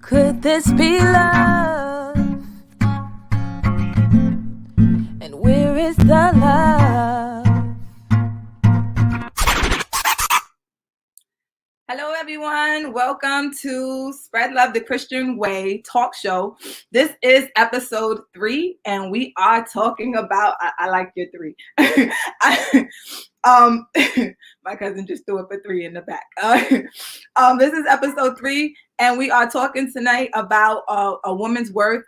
Could this be love? And where is the love? Hello, everyone. Welcome to Spread Love the Christian Way talk show. This is episode 3, and we are talking about, I like your 3. My cousin just threw up a 3 in the back. This is episode 3, and we are talking tonight about a woman's worth.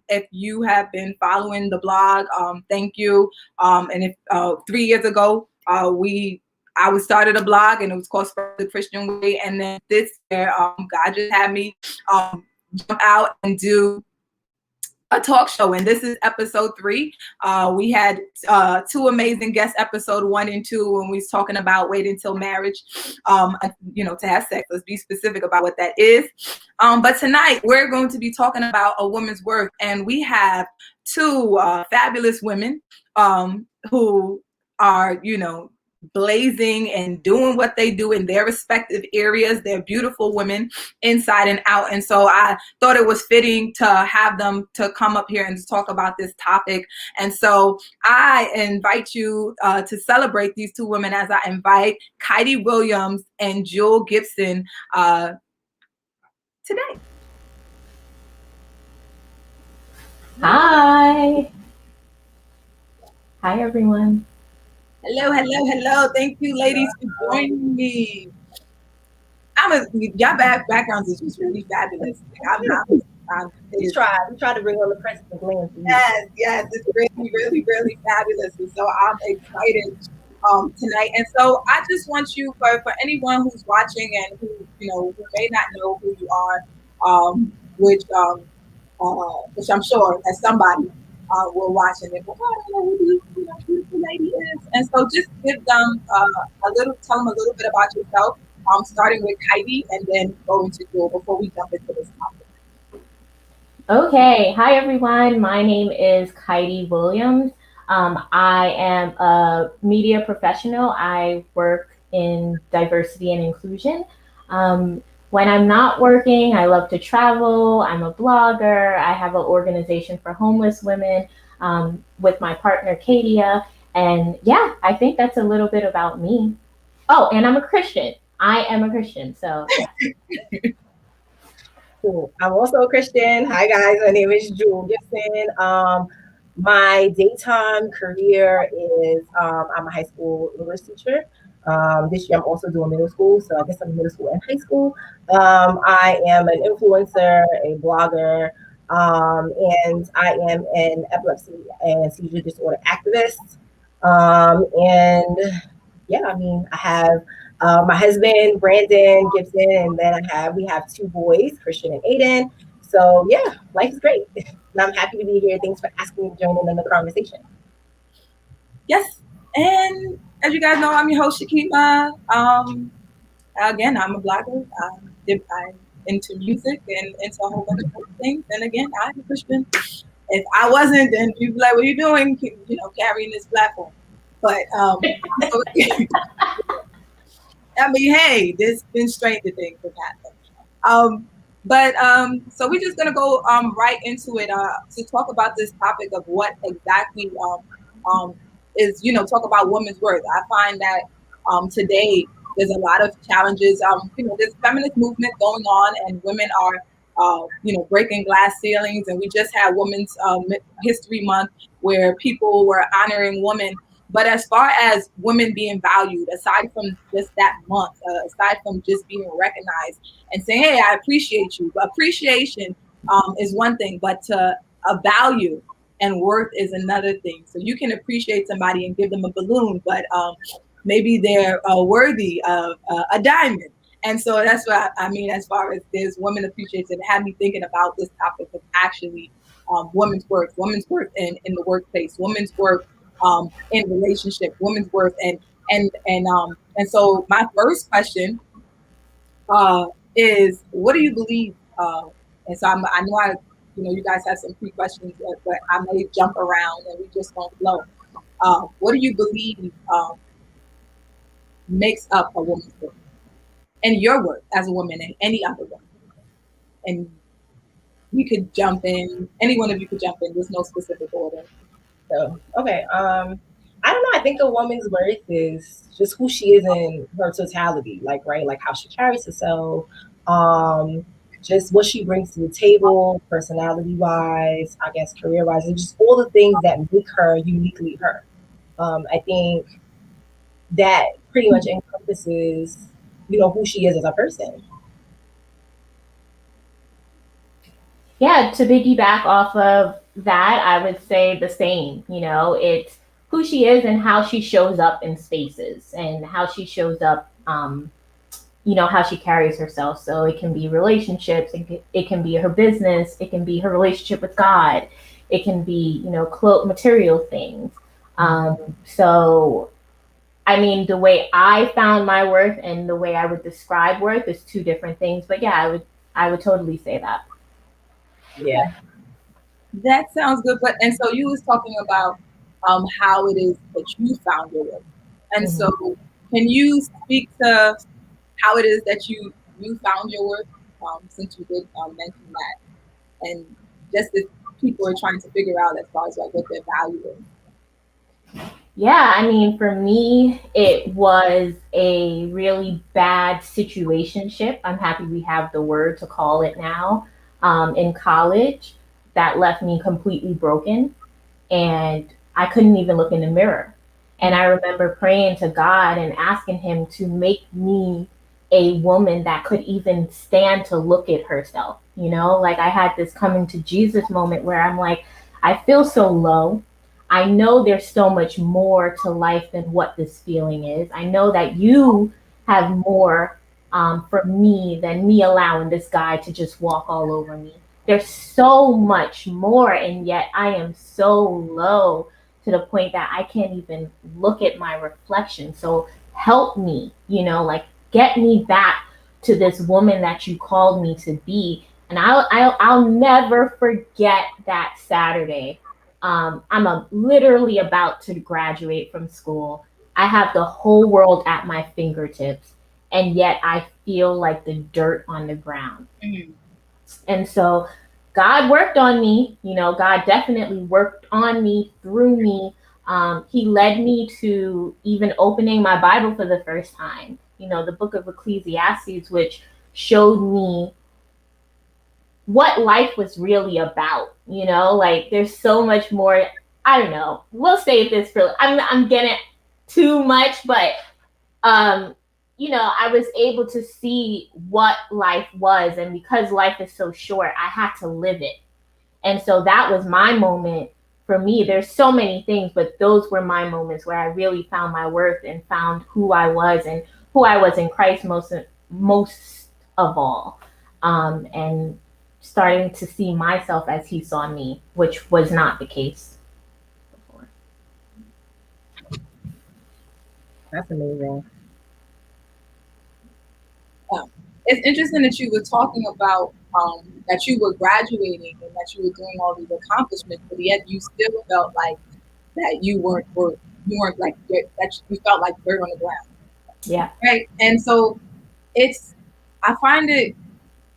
If you have been following the blog, thank you. And if 3 years ago, I started a blog, and it was called Spread the Christian Way. And then this year, God just had me jump out and do a talk show, and this is episode 3. We had 2 amazing guests, episode 1 and 2, when we was talking about waiting until marriage, to have sex. Let's be specific about what that is. But tonight we're going to be talking about a woman's worth, and we have 2 fabulous women who are, blazing and doing what they do in their respective areas. They're beautiful women inside and out. And so I thought it was fitting to have them to come up here and to talk about this topic. And so I invite you to celebrate these 2 women as I invite Kydee Williams and Gibson today. Hi. Hi, everyone. Hello. Thank you, ladies, for joining me. Y'all backgrounds is just really fabulous. We try to bring on the Prince of Glam. Yes, it's really fabulous. And so I'm excited tonight. And so I just want you, for anyone who's watching and who may not know who you are, which I'm sure that somebody will watch and they go, oh, I don't know who this beautiful lady is. And so just give them tell them a little bit about yourself, starting with Kydee and then going to Jewel before we jump into this topic. Okay. Hi, everyone. My name is Kydee Williams. I am a media professional. I work in diversity and inclusion. When I'm not working, I love to travel. I'm a blogger. I have an organization for homeless women with my partner, Kydee. And yeah, I think that's a little bit about me. Oh, and I'm a Christian. I am a Christian. So yeah. Cool. I'm also a Christian. Hi, guys. My name is Gibson. My daytime career is I'm a high school English teacher. This year I'm also doing middle school, so I guess I'm middle school and high school. I am an influencer, a blogger, and I am an epilepsy and seizure disorder activist. And yeah, I have my husband, Brandon Gibson, and then we have 2 boys, Christian and Aiden. So yeah, life is great. And I'm happy to be here. Thanks for asking me to join in the conversation. Yes, and as you guys know, I'm your host, Shakema. Again, I'm a blogger. I'm into music and into a whole bunch of other things. And again, I'm a Christian. If I wasn't, then you'd be like, what are you doing, carrying this platform? But, hey, there's been stranger things that happen. So we're just going to go right into it to talk about this topic of what exactly is, talk about women's worth. I find that today there's a lot of challenges. There's feminist movement going on, and women are, breaking glass ceilings. And we just had Women's History Month, where people were honoring women. But as far as women being valued, aside from just that month, aside from just being recognized and saying, hey, I appreciate you. Appreciation is one thing, but a value and worth is another thing. So you can appreciate somebody and give them a balloon, but maybe they're worthy of a diamond. And so that's what I mean, as far as there's women appreciation, it had me thinking about this topic of actually women's worth in the workplace, women's worth in relationship, women's worth. And so my first question is, what do you believe? And so I know you guys have some pre-questions, but I may jump around and we just won't flow. What do you believe makes up a woman's worth, and your worth as a woman and any other woman? And we could jump in. Any one of you could jump in. There's no specific order. So, okay. I don't know. I think a woman's worth is just who she is in her totality. Like, right, like how she carries herself, just what she brings to the table, personality wise, I guess career wise, and just all the things that make her uniquely her. I think that pretty much encompasses, who she is as a person. Yeah, to piggyback off of that, I would say the same. It's who she is and how she shows up in spaces and how she shows up, how she carries herself. So it can be relationships, it can be her business, it can be her relationship with God, it can be, material things. So, I mean, the way I found my worth and the way I would describe worth is two different things. But yeah, I would totally say that. Yeah. That sounds good. But and so you was talking about how it is that you found your worth. And so can you speak to how it is that you found your worth, since you did mention that, and just as people are trying to figure out as far as like what their value is. Yeah, I mean, for me, it was a really bad situationship. I'm happy we have the word to call it now. In college, that left me completely broken, and I couldn't even look in the mirror. And I remember praying to God and asking Him to make me a woman that could even stand to look at herself. Like I had this coming to Jesus moment where I'm like, I feel so low. I know there's so much more to life than what this feeling is. I know that you have more for me than me allowing this guy to just walk all over me. There's so much more, and yet I am so low to the point that I can't even look at my reflection. So help me, like get me back to this woman that you called me to be. And I'll never forget that Saturday. I'm literally about to graduate from school. I have the whole world at my fingertips, and yet I feel like the dirt on the ground. Mm-hmm. And so God worked on me. God definitely worked on me, through me. He led me to even opening my Bible for the first time, the book of Ecclesiastes, which showed me what life was really about. Like there's so much more. I don't know. We'll save this for. I'm getting too much, but I was able to see what life was, and because life is so short, I had to live it. And so that was my moment. For me, there's so many things, but those were my moments where I really found my worth and found who I was and who I was in Christ most of all. And starting to see myself as He saw me, which was not the case before. That's amazing. It's interesting that you were talking about that you were graduating and that you were doing all these accomplishments, but yet you still felt like that you weren't like that you felt like dirt on the ground. Yeah. Right. And so I find it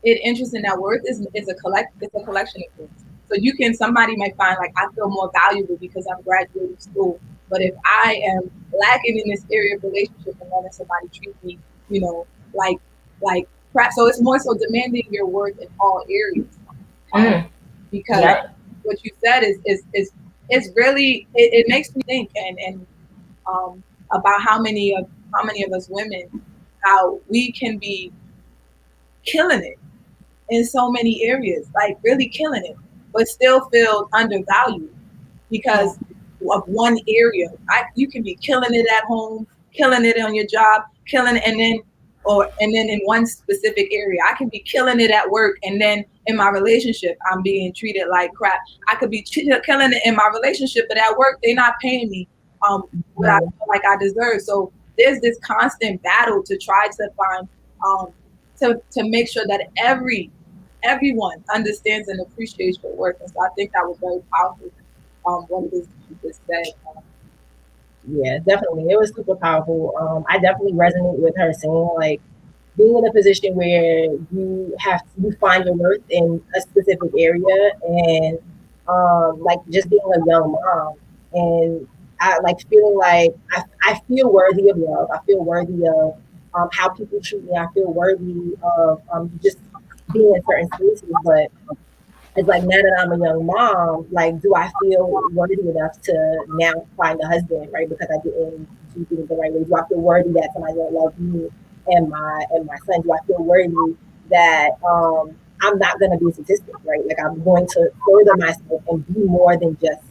interesting that worth is a collection of things. So somebody might find like I feel more valuable because I'm graduating school, but if I am lacking in this area of relationship and letting somebody treat me, like crap. So it's more so demanding your worth in all areas. Because what you said is really it makes me think and about how many of us women, how we can be killing it in so many areas, like really killing it, but still feel undervalued because of one area. You can be killing it at home, killing it on your job, killing it, and then in one specific area. I can be killing it at work, and then in my relationship, I'm being treated like crap. I could be killing it in my relationship, but at work, they're not paying me what I feel like I deserve. So there's this constant battle to try to find to make sure that everyone understands and appreciates your work. And so I think that was very powerful. What it is you just said. Yeah, definitely. It was super powerful. I definitely resonate with her saying like being in a position where you find your worth in a specific area, and like just being a young mom, and I like feeling like I feel worthy of love. I feel worthy of how people treat me. I feel worthy of just being in certain spaces. But it's like now that I'm a young mom, like, do I feel worthy enough to now find a husband, right? Because I didn't do things the right way. Do I feel worthy that somebody will love me and my son? Do I feel worthy that I'm not going to be a statistic, right? Like, I'm going to further myself and be more than just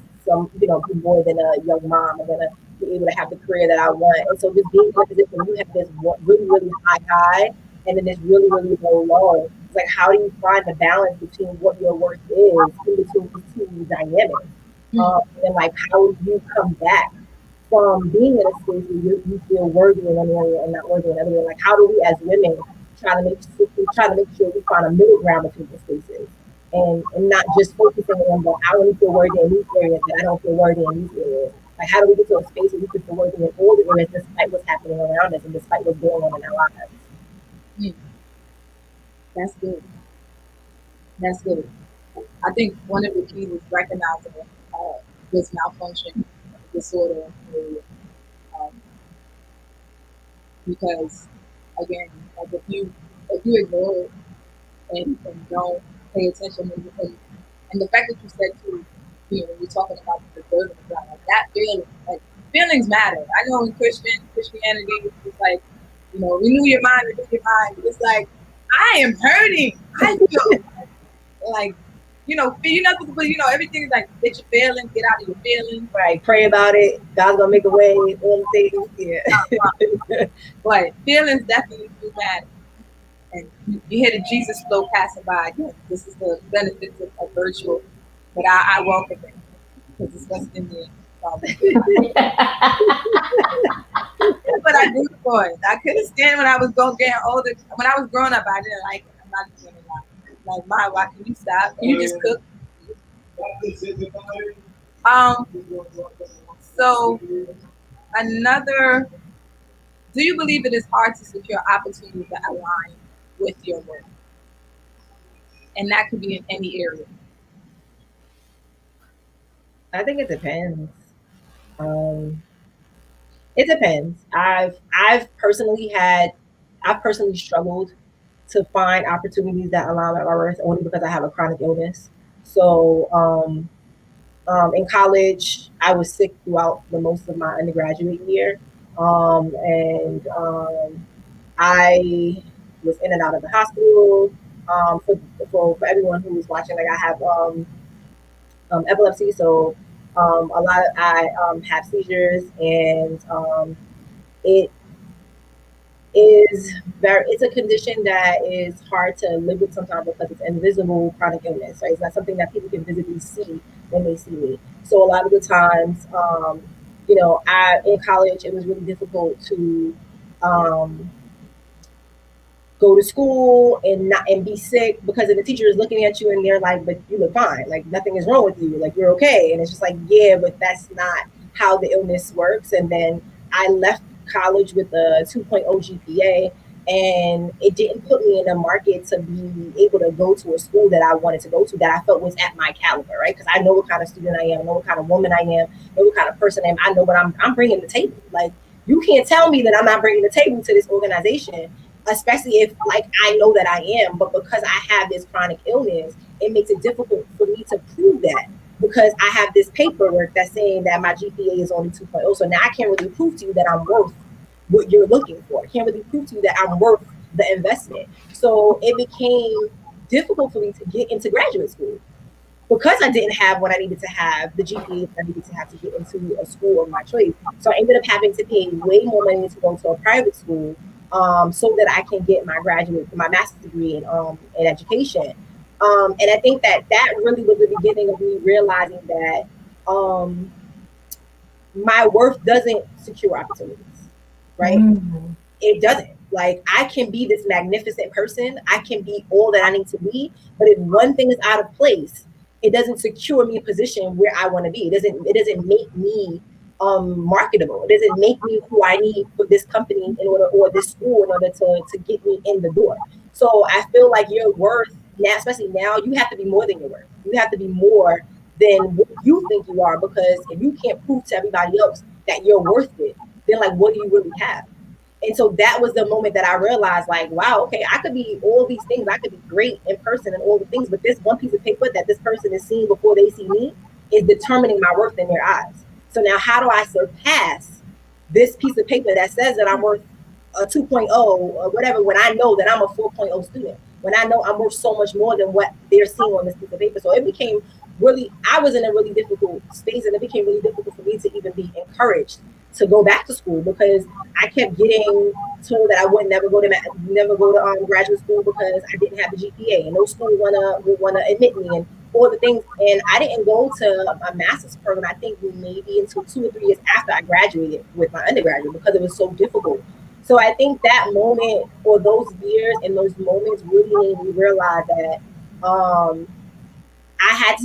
be more than a young mom. I'm going to be able to have the career that I want. And so just being in a position where you have this really, really high, and then this really, really low. It's like, how do you find the balance between what your worth is in between these two dynamics? And like, how do you come back from being in a space where you feel worthy in one area and not worthy in another area? Like, how do we as women try to make sure we find a middle ground between the spaces, and not just focusing on, well, I only feel worthy in these areas and I don't feel worthy in these areas. Like, how do we get to a space where we can feel worthy in all the areas despite what's happening around us and despite what's going on in our lives? That's good. That's good. I think one of the keys is recognizing this malfunction disorder area, because again, like if you ignore it and don't pay attention, and the fact that you said too, when you're talking about the burden of God, like that feeling, like feelings matter. I know in Christianity, it's like, renew your mind, renew your mind. It's like, I am hurting. I feel like, nothing, but everything is like, get your feelings, get out of your feelings. Right. Pray about it. God's gonna make a way, all the things. Yeah. But feelings definitely do matter. And you hear the Jesus flow passing by. Yeah, this is the benefits of virtual. But I welcome it because it's what's in there. But I do for it. I couldn't stand when I was getting older. When I was growing up, I didn't like it. I'm not doing it now. Like, why can you stop? Can you just cook? So do you believe it is hard to secure opportunities that align with your work? And that could be in any area. I think it depends. It depends. I've personally struggled to find opportunities that align with my worth, only because I have a chronic illness. So in college, I was sick throughout the most of my undergraduate year, and I was in and out of the hospital. For everyone who was watching, like, I have epilepsy, so I have seizures, and it it's a condition that is hard to live with sometimes because it's invisible chronic illness, right? It's not something that people can visibly see when they see me. So a lot of the times, in college, it was really difficult to go to school and be sick, because the teacher is looking at you and they're like, but you look fine, like nothing is wrong with you, like you're okay. And it's just like, yeah, but that's not how the illness works. And then I left college with a 2.0 GPA, and it didn't put me in the market to be able to go to a school that I wanted to go to, that I felt was at my caliber, right? Because I know what kind of student I am, I know what kind of woman I am, know what kind of person I am. I know what I'm bringing to the table. Like, you can't tell me that I'm not bringing the table to this organization, especially if, like, I know that I am. But because I have this chronic illness, it makes it difficult for me to prove that, because I have this paperwork that's saying that my GPA is only 2.0. So now I can't really prove to you that I'm worth what you're looking for. I can't really prove to you that I'm worth the investment. So it became difficult for me to get into graduate school, because I didn't have what I needed to have, the GPA that I needed to have to get into a school of my choice. So I ended up having to pay way more money to go to a private school, so that I can get my master's degree in education. And I think that really was the beginning of me realizing that my worth doesn't secure opportunities, right? Mm-hmm. It doesn't. Like, I can be this magnificent person, I can be all that I need to be, but if one thing is out of place, it doesn't secure me a position where I want to be. It doesn't make me marketable. It doesn't make me who I need for this company in order, or this school in order to get me in the door. So I feel like your worth now, especially now, you have to be more than your worth. You have to be more than what you think you are, because if you can't prove to everybody else that you're worth it, then like, what do you really have? And so that was the moment that I realized, like, wow, okay, I could be all these things. I could be great in person and all the things, but this one piece of paper that this person is seeing before they see me is determining my worth in their eyes. So now how do I surpass this piece of paper that says that I'm worth a 2.0 or whatever, when I know that I'm a 4.0 student, when I know I'm worth so much more than what they're seeing on this piece of paper. So it became really, I was in a really difficult space, and it became really difficult for me to even be encouraged to go back to school, because I kept getting told that I would never go to graduate school because I didn't have the GPA, and no school would wanna admit me, and all the things. And I didn't go to a master's program, I think maybe until 2 or 3 years after I graduated with my undergraduate, because it was so difficult. So I think that moment, or those years and those moments, really made me realize that I had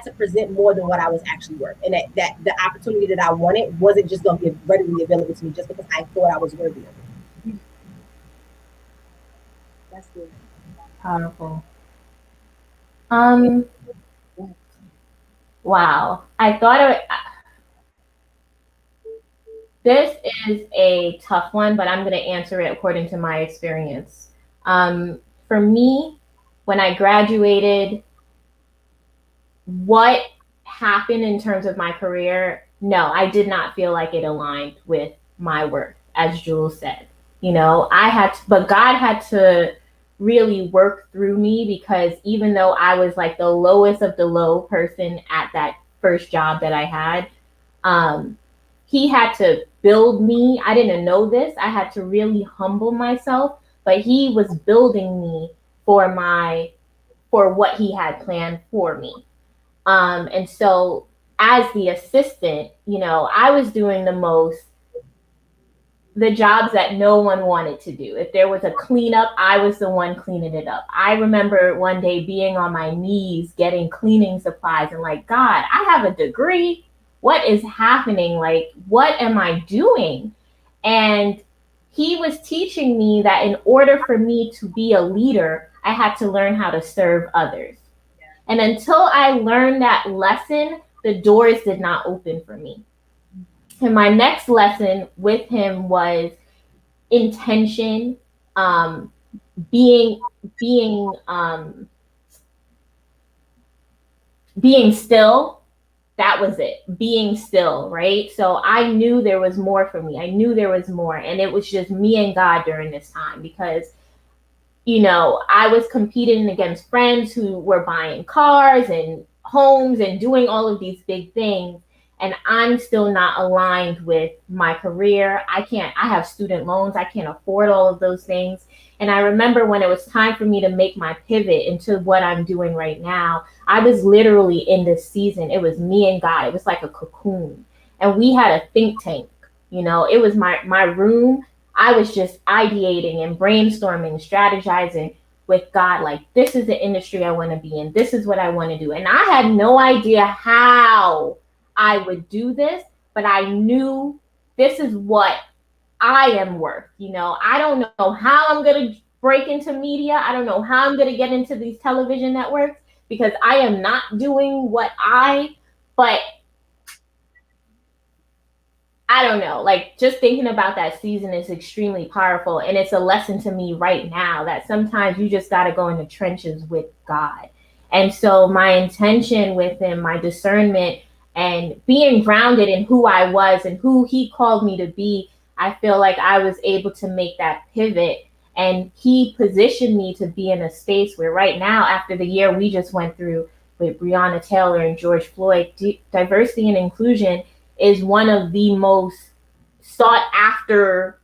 to present more than what I was actually worth, and that the opportunity that I wanted wasn't just going to be readily available to me just because I thought I was worthy of it. That's good. Powerful. Wow. I thought this is a tough one, but I'm going to answer it according to my experience. For me, when I graduated, what happened in terms of my career, no, I did not feel like it aligned with my work, as Jules said. But God had to really work through me, because even though I was like the lowest of the low person at that first job that I had, he had to build me. I didn't know this. I had to really humble myself, but he was building me for what he had planned for me. And so as the assistant, I was doing the jobs that no one wanted to do. If there was a cleanup, I was the one cleaning it up. I remember one day being on my knees getting cleaning supplies and like, God, I have a degree. What is happening? Like, what am I doing? And he was teaching me that in order for me to be a leader, I had to learn how to serve others. And until I learned that lesson, the doors did not open for me. And my next lesson with him was intention, being still. That was it, being still, right? So I knew there was more for me. I knew there was more. And it was just me and God during this time, because I was competing against friends who were buying cars and homes and doing all of these big things. And I'm still not aligned with my career. I have student loans. I can't afford all of those things. And I remember when it was time for me to make my pivot into what I'm doing right now, I was literally in this season. It was me and God. It was like a cocoon. And we had a think tank. It was my room. I was just ideating and brainstorming, strategizing with God, like, this is the industry I want to be in. This is what I want to do. And I had no idea how I would do this, but I knew this is what I am worth. I don't know how I'm going to break into media. I don't know how I'm going to get into these television networks, because I am not doing but I don't know, like, just thinking about that season is extremely powerful. And it's a lesson to me right now that sometimes you just got to go in the trenches with God. And so my intention with him, my discernment, and being grounded in who I was and who he called me to be, I feel like I was able to make that pivot. And he positioned me to be in a space where right now, after the year we just went through with Breonna Taylor and George Floyd, diversity and inclusion is one of the most sought after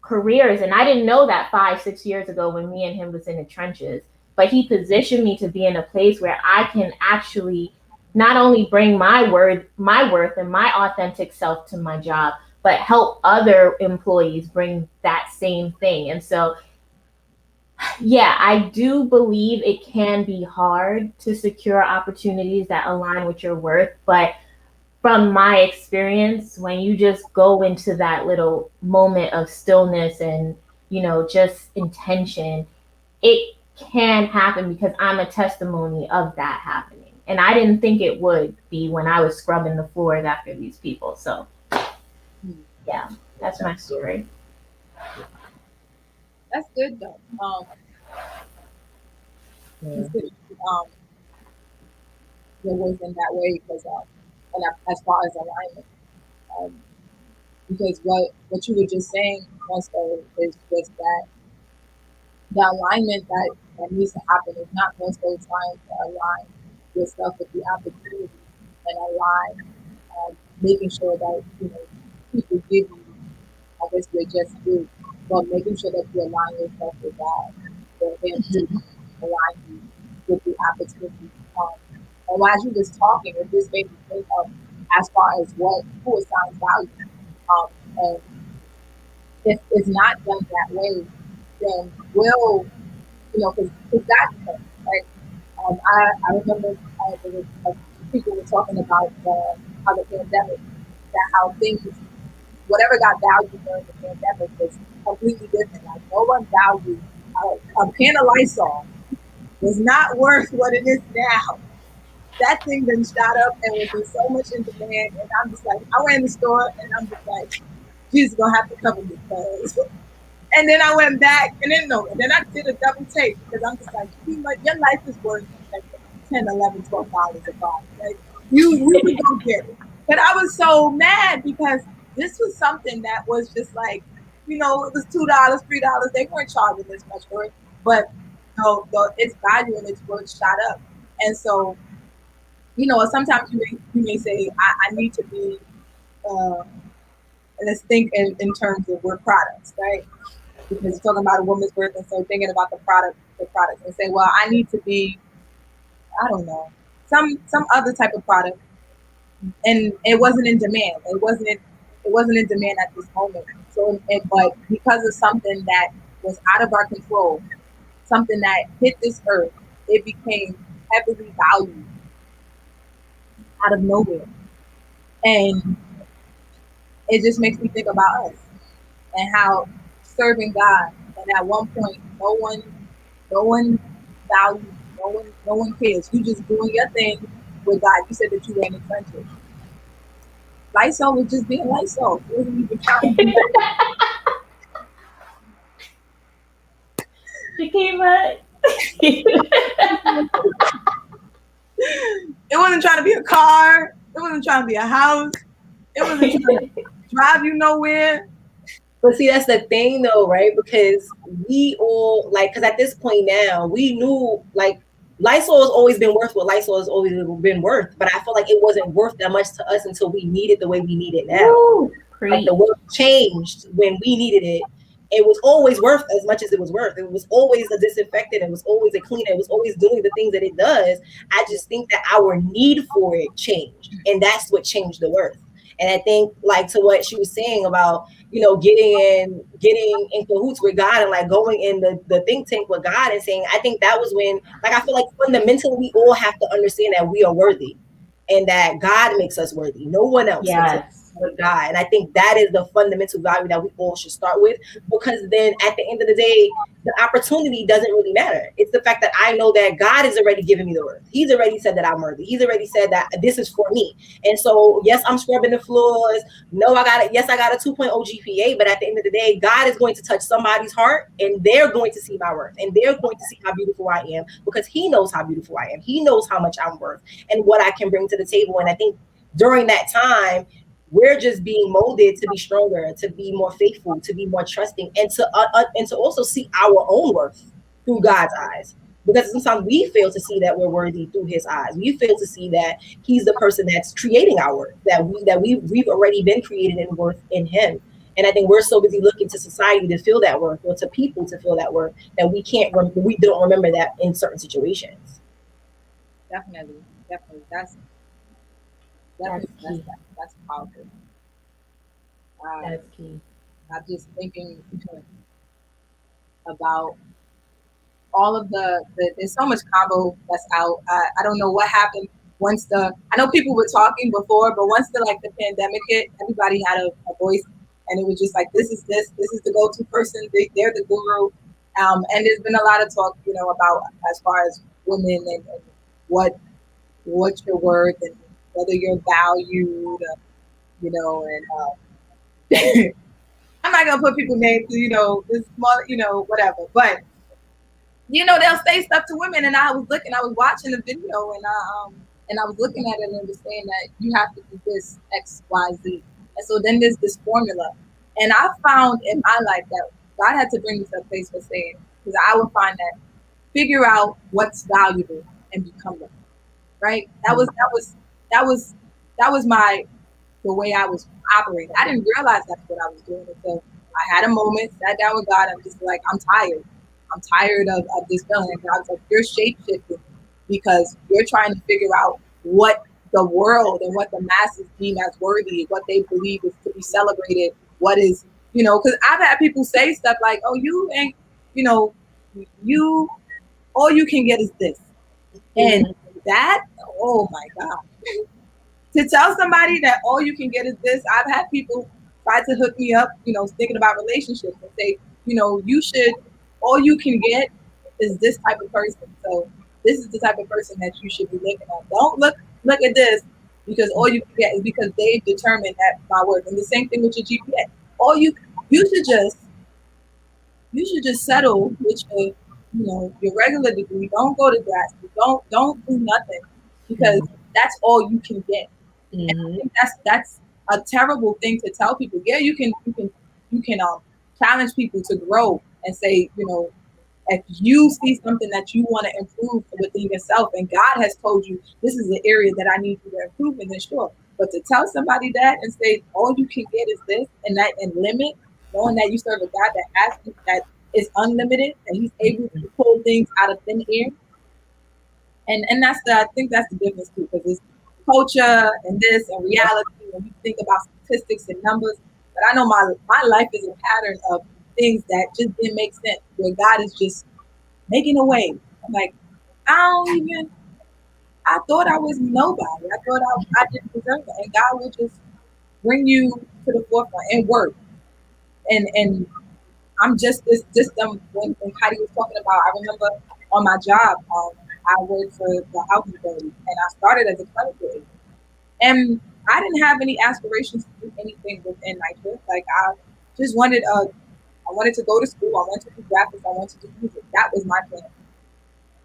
careers. And I didn't know that 5-6 years ago when me and him was in the trenches, but he positioned me to be in a place where I can actually not only bring my worth and my authentic self to my job, but help other employees bring that same thing. And so, yeah, I do believe it can be hard to secure opportunities that align with your worth, but from my experience, when you just go into that little moment of stillness and, just intention, it can happen, because I'm a testimony of that happening. And I didn't think it would be when I was scrubbing the floors after these people. So, yeah, that's my story. That's good though. It's good. There was in that way because, and as far as alignment, because what you were just saying also is just that the alignment that needs to happen is not also trying to align yourself with the opportunity and align, making sure that people give you, I guess, your just due, but making sure that you align yourself with God, for Him to align you with the opportunity. And as you was talking, it just made me think of as far as who assigns value. And if it's not done that way, then because that depends, right? I remember there was, people were talking about how the pandemic, that how things, whatever got valued during the pandemic was completely different. Like no one valued a can of Lysol was not worth what it is now. That thing then shot up and was in so much in demand. And I'm just like, I went in the store and I'm just like, Jesus gonna have to cover me, because. And then I went back and then I did a double take, because I'm just like, your life is worth like $10, $11, $12 a bottle. Like you can go get it. But I was so mad because this was something that was just like, it was $2, $3. They weren't charging this much for it, but its value and its worth shot up. And so, sometimes you may say, I need to be, let's think in terms of work products, right? Because you're talking about a woman's worth, and so thinking about the products, and say, well, I need to be, I don't know, some other type of product, and it wasn't in demand. It wasn't in demand at this moment. So, but because of something that was out of our control, something that hit this earth, it became heavily valued out of nowhere, and it just makes me think about us and how serving God, and at one point, no one values, no one cares. You just doing your thing with God. You said that you were in the trenches. Lysol was just being Lysol. It wasn't even trying to be Shakema. It wasn't trying to be a car. It wasn't trying to be a house. It wasn't trying to drive you nowhere. But see, that's the thing though, right? Because we all because at this point now, we knew Lysol has always been worth what Lysol has always been worth. But I feel like it wasn't worth that much to us until we need it the way we need it now. Ooh, like the world changed when we needed it. It was always worth as much as it was worth. It was always a disinfectant. It was always a cleaner. It was always doing the things that it does. I just think that our need for it changed. And that's what changed the worth. And I think to what she was saying about, getting in cahoots with God and going in the think tank with God and saying, I think that was when, I feel like fundamentally we all have to understand that we are worthy and that God makes us worthy. No one else. Yes. With God. And I think that is the fundamental value that we all should start with, because then at the end of the day, the opportunity doesn't really matter. It's the fact that I know that God has already given me the worth. He's already said that I'm worthy. He's already said that this is for me. And so, yes, I'm scrubbing the floors. No, I got a 2.0 GPA, but at the end of the day, God is going to touch somebody's heart and they're going to see my worth and they're going to see how beautiful I am, because he knows how beautiful I am. He knows how much I'm worth and what I can bring to the table. And I think during that time, we're just being molded to be stronger, to be more faithful, to be more trusting, and to also see our own worth through God's eyes. Because sometimes we fail to see that we're worthy through His eyes. We fail to see that He's the person that's creating our worth, that we've already been created in worth in Him. And I think we're so busy looking to society to feel that worth, or to people to feel that worth, that we don't remember that in certain situations. Definitely. That's powerful. That's key. I'm just thinking about all of there's so much combo that's out. I don't know what happened once I know people were talking before, but once the pandemic hit, everybody had a voice, and it was just like, this is the go-to person. They're the guru. And there's been a lot of talk, about as far as women and what's your worth and whether you're valued, and I'm not gonna put people's names, this small, whatever, but they'll say stuff to women, and I was watching the video, and I was looking at it and it was saying that you have to do this X, Y, Z, and so then there's this formula, and I found in my life that God had to bring me to a place for saying, because I would find that figure out what's valuable and become them, right? That was the way I was operating. I didn't realize that's what I was doing until I had a moment, sat down with God, and I'm just like, I'm tired. I'm tired of this feeling. And I was like, you're shape shifting because you're trying to figure out what the world and what the masses deem as worthy, what they believe is to be celebrated, what is, because I've had people say stuff like, oh, you ain't, you, all you can get is this. And that, oh my God. To tell somebody that all you can get is this, I've had people try to hook me up, thinking about relationships and say, all you can get is this type of person. So this is the type of person that you should be looking at. Don't look at this because all you can get is because they've determined that my worth. And the same thing with your GPA. You should just settle with your regular degree. Don't go to grad school. Don't do nothing because that's all you can get. And I think that's a terrible thing to tell people. Yeah, you can challenge people to grow and say, if you see something that you want to improve within yourself, and God has told you this is an area that I need you to improve in, then sure. But to tell somebody that and say all you can get is this and limit, knowing that you serve a God that is unlimited and He's able to pull things out of thin air, and I think that's the difference too, because it's culture and this and reality when you think about statistics and numbers. But I know my life is a pattern of things that just didn't make sense, where God is just making a way. I'm like, I thought I was nobody. I thought I didn't deserve it. And God will just bring you to the forefront and work. And I'm just when Kydee was talking about, I remember on my job, I worked for the housing authority, and I started as a clerical agent. And I didn't have any aspirations to do anything within Nigeria. Like I just wanted to go to school. I wanted to do graphics. I wanted to do music. That was my plan.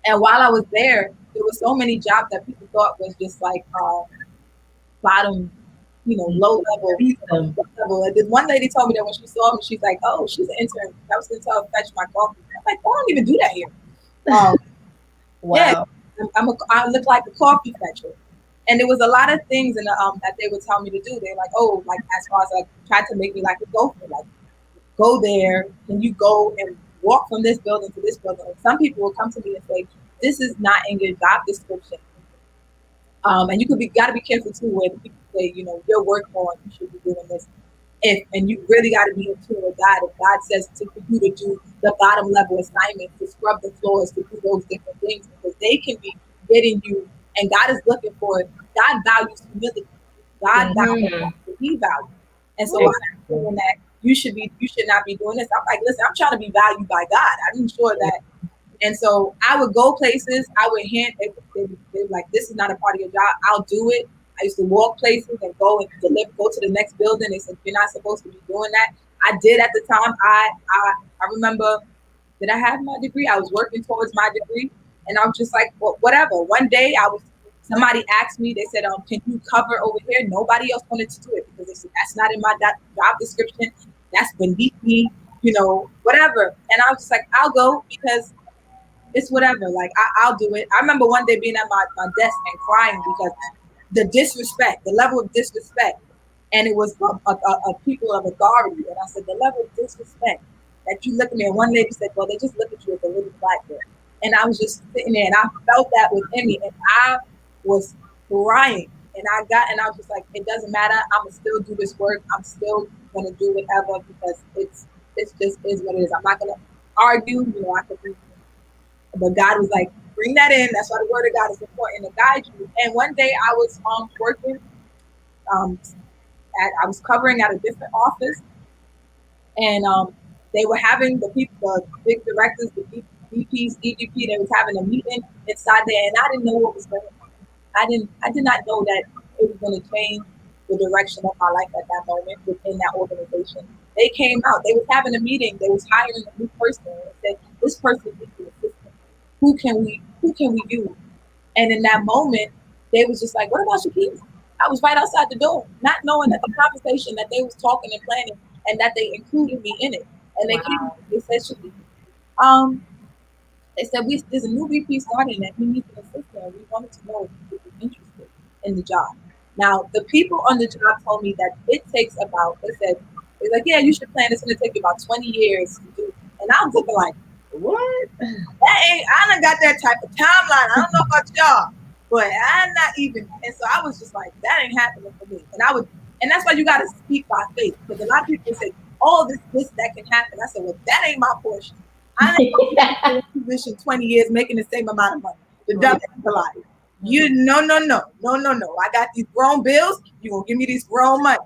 And while I was there were so many jobs that people thought was just like bottom, low level. And then one lady told me that when she saw me, she's like, "Oh, she's an intern. I was going to tell her to fetch my coffee." I'm like, "I don't even do that here." Wow. Yeah, I look like a coffee fetcher. And there was a lot of things that they would tell me to do. They're like, oh, like as far as tried to make me like a gopher, like go there and you go and walk from this building to this building. And some people will come to me and say, this is not in your job description. And you got to be careful too when people say, your work on, you should be doing this. And you really got to be in tune with God. If God says for you to do the bottom level assignments, to scrub the floors, to do those different things, because they can be getting you. And God is looking for it. God values humility. God values what He values. And so I'm saying that you should not be doing this. I'm like, listen, I'm trying to be valued by God. I'm sure that. And so I would go places. I would hint. They were like, this is not a part of your job. I'll do it. I used to walk places and go and go to the next building. They said, you're not supposed to be doing that. I did at the time. I remember, did I have my degree? I was working towards my degree. And I was just like, well, whatever. One day somebody asked me, they said, can you cover over here? Nobody else wanted to do it because they said, that's not in my job description. That's beneath me, whatever. And I was just like, I'll go because it's whatever. Like, I'll do it. I remember one day being at my desk and crying because the level of disrespect. And it was a people of authority. And I said, the level of disrespect that you look at me. And one lady said, well, they just look at you as a little black girl. And I was just sitting there and I felt that within me. And I was crying. And I was just like, it doesn't matter. I'm going to still do this work. I'm still going to do whatever because it's just is what it is. I'm not going to argue. I could be. But God was like, bring that in. That's why the word of God is important to guide you. And one day I was working, I was covering at a different office, and they were having the people, the big directors, the VPs, EVP. They was having a meeting inside there, and I didn't know what was going on. I did not know that it was going to change the direction of my life at that moment within that organization. They came out. They was having a meeting. They was hiring a new person. And they said, "This person needs an assistant. Who can we use?" And in that moment, they was just like, "What about Shakema?" I was right outside the door, not knowing that the conversation that they was talking and planning, and that they included me in it. And they came. They said, "Shakema, they said there's a new VP starting and he needs an assistant. We wanted to know if you would be interested in the job." Now, the people on the job told me that it takes about, they're like, "Yeah, you should plan. It's going to take you about 20 years to do." And I'm thinking like, what? I done got that type of timeline. I don't know about y'all, but I'm not even. And so I was just like, that ain't happening for me. And that's why you got to speak by faith. Because a lot of people say, "Oh, this, that can happen." I said, well, that ain't my portion. I ain't in a position 20 years making the same amount of money. The devil is a liar. You no. I got these grown bills. You're gonna give me these grown money,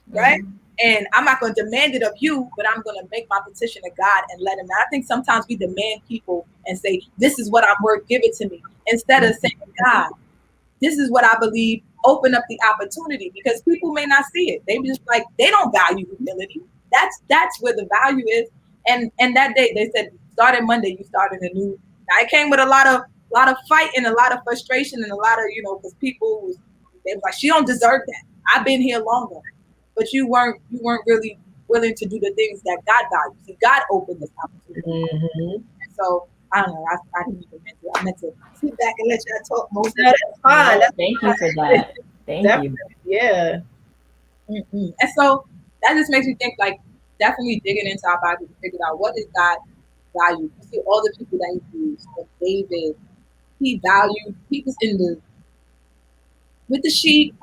right? And I'm not gonna demand it of you, but I'm gonna make my petition to God and let him know. I think sometimes we demand people and say, "This is what I'm worth, give it to me," instead of saying, "God, this is what I believe, open up the opportunity," because people may not see it. They just like, they don't value humility. That's where the value is. And that day they said, starting Monday, you started a new. I came with a lot of fight and a lot of frustration and a lot of, because people they was like, "She don't deserve that. I've been here longer." But you weren't really willing to do the things that God values. See, God opened this opportunity. And so I don't know. I didn't even meant to. I meant to sit back and let y'all talk most of it. That's fine. Thank you for that. Thank you. Yeah. And so that just makes me think, like, definitely digging into our Bible to figure out what is God value. You see all the people that he used, like David, he valued, he was with the sheep.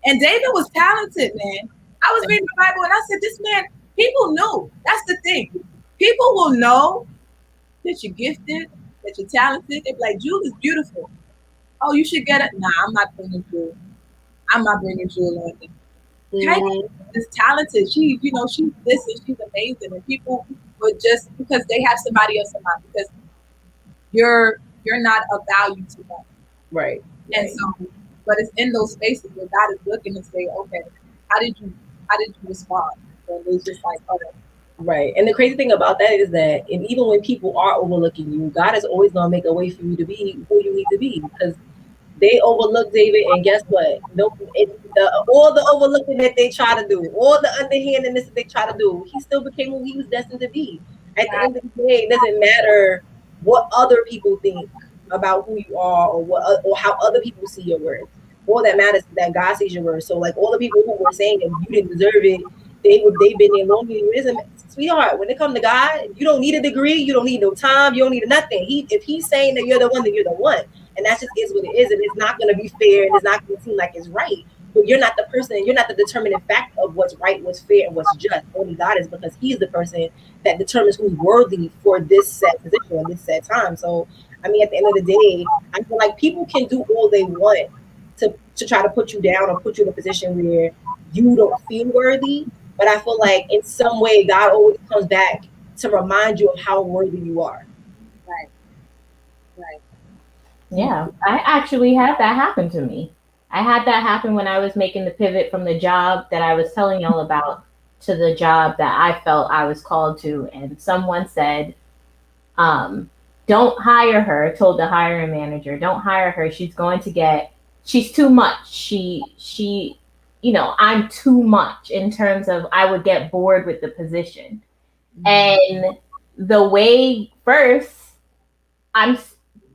And David was talented, man. I was reading the Bible and I said, this man, people know. That's the thing. People will know that you're gifted, that you're talented. They're like, "Jewel is beautiful. Oh, you should get it." Nah, I'm not bringing Jewel. I'm not bringing Jewel on it. Kydee is talented. She's this and she's amazing. And people would just, because they have somebody else in mind, because you're not of value to them. Right. And so, but it's in those spaces where God is looking and say, "Okay, how did you respond?" And it's just like, "Oh." Right. And the crazy thing about that is that, and even when people are overlooking you, God is always going to make a way for you to be who you need to be, because they overlooked David, and guess what? All the overlooking that they try to do, all the underhandedness that they try to do, he still became who he was destined to be. At the end of the day, it doesn't matter what other people think about who you are, or how other people see your worth. All that matters is that God sees your worth. So, like, all the people who were saying that you didn't deserve it, they've been there longer than you. Sweetheart, when it comes to God, you don't need a degree, you don't need no time, you don't need nothing. If he's saying that you're the one, then you're the one. And that just is what it is. And it's not going to be fair, and it's not going to seem like it's right. But you're not the person, you're not the determining factor of what's right, what's fair, and what's just. Only God is, because he's the person that determines who's worthy for this set position or this set time. So, I mean, at the end of the day, I feel like people can do all they want to try to put you down or put you in a position where you don't feel worthy. But I feel like in some way, God always comes back to remind you of how worthy you are. Right. Yeah, I actually had that happen to me. I had that happen when I was making the pivot from the job that I was telling y'all about to the job that I felt I was called to. And someone said, "Don't hire her," told the hiring manager, "Don't hire her. She's too much. She, I'm too much in terms of I would get bored with the position." And the way first,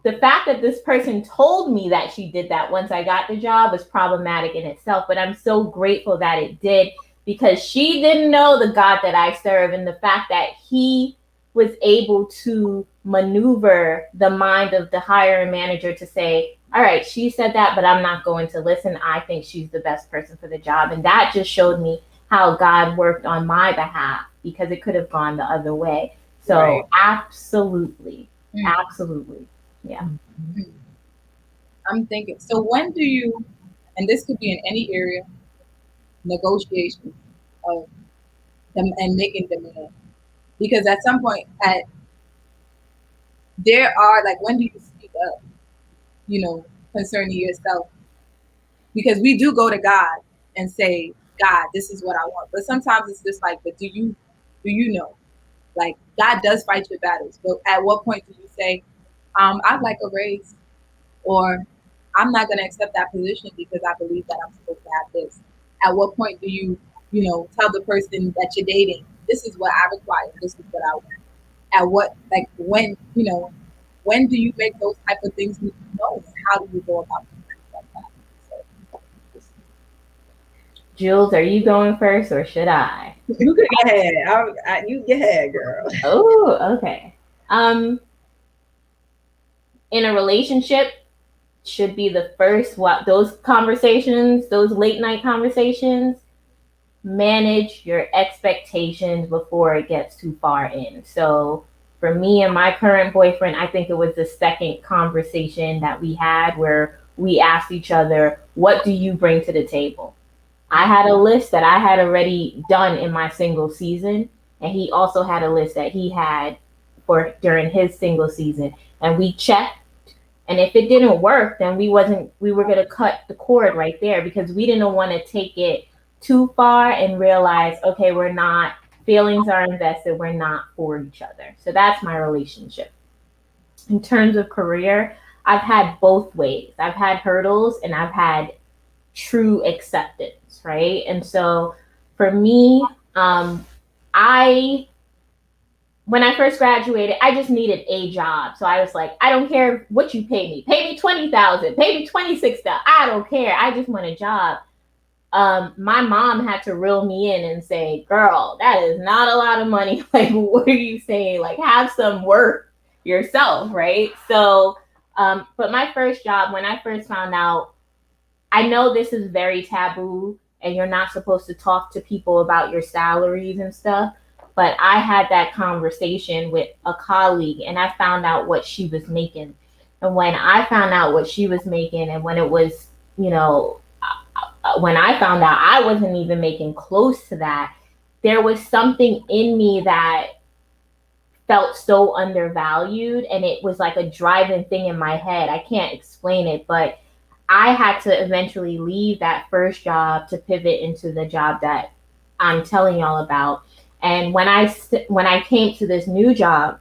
the fact that this person told me that she did that once I got the job was problematic in itself, but I'm so grateful that it did, because she didn't know the God that I serve, and the fact that he was able to maneuver the mind of the hiring manager to say, "All right, she said that, but I'm not going to listen. I think she's the best person for the job." And that just showed me how God worked on my behalf, because it could have gone the other way. So Absolutely. Absolutely. Yeah. I'm thinking, so when do you, and this could be in any area, negotiation of them and making demand? Because at some point, there are like, when do you speak up, concerning yourself? Because we do go to God and say, God, this is what I want. But sometimes it's just like, but do you know? Like, God does fight your battles. But at what point do you say, I'd like a raise, or I'm not going to accept that position because I believe that I'm supposed to have this? At what point do you tell the person that you're dating, this is what I require, this is what I want? At what, like, when do you make those type of things known? How do you go about things like that? So, Jules, are you going first or should I? You could go ahead. You go ahead, girl. Oh, okay. In a relationship, should be the first those conversations, those late night conversations. Manage your expectations before it gets too far in. So for me and my current boyfriend, I think it was the second conversation that we had where we asked each other, what do you bring to the table? I had a list that I had already done in my single season, and he also had a list that he had for during his single season, and we checked. And if it didn't work, then we were gonna cut the cord right there because we didn't want to take it too far and realize, okay, we're not, feelings are invested, we're not for each other. So that's my relationship. In terms of career, I've had both ways. I've had hurdles and I've had true acceptance, right? And so for me, I when I first graduated, I just needed a job. So I was like, I don't care what you pay me. Pay me 20,000, pay me 26,000. I don't care. I just want a job. My mom had to reel me in and say, girl, that is not a lot of money. Like, what are you saying? Like, have some work yourself, right? So, but my first job, when I first found out, I know this is very taboo and you're not supposed to talk to people about your salaries and stuff. But I had that conversation with a colleague and I found out what she was making. And when I found out what she was making, and when it was, when I found out I wasn't even making close to that, there was something in me that felt so undervalued. And it was like a driving thing in my head. I can't explain it, but I had to eventually leave that first job to pivot into the job that I'm telling y'all about. And when I came to this new job,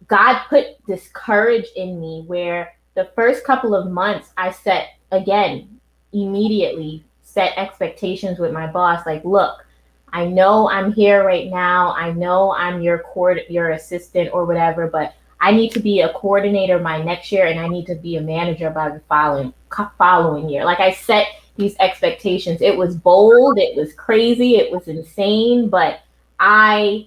God put this courage in me where the first couple of months I set, again, immediately set expectations with my boss. Like, look, I know I'm here right now. I know I'm your assistant or whatever, but I need to be a coordinator my next year and I need to be a manager by the following year. Like, I set these expectations. It was bold, it was crazy, it was insane, but I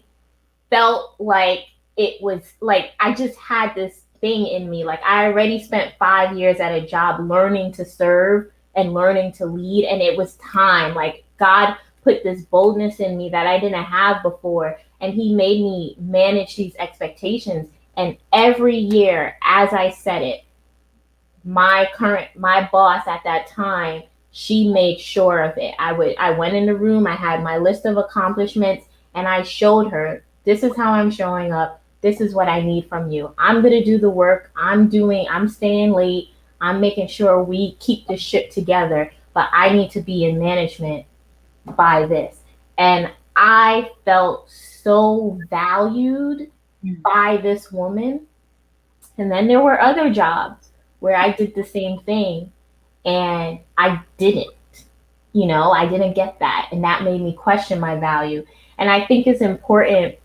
felt like it was like I just had this thing in me. Like, I already spent 5 years at a job learning to serve and learning to lead, and it was time. Like, God put this boldness in me that I didn't have before, and he made me manage these expectations. And every year as I said it, my boss at that time, she made sure of it. I went in the room, I had my list of accomplishments, and I showed her, this is how I'm showing up. This is what I need from you. I'm going to do the work. I'm staying late. I'm making sure we keep the ship together, but I need to be in management by this. And I felt so valued by this woman. And then there were other jobs where I did the same thing and I didn't. I didn't get that. And that made me question my value. And I think it's important,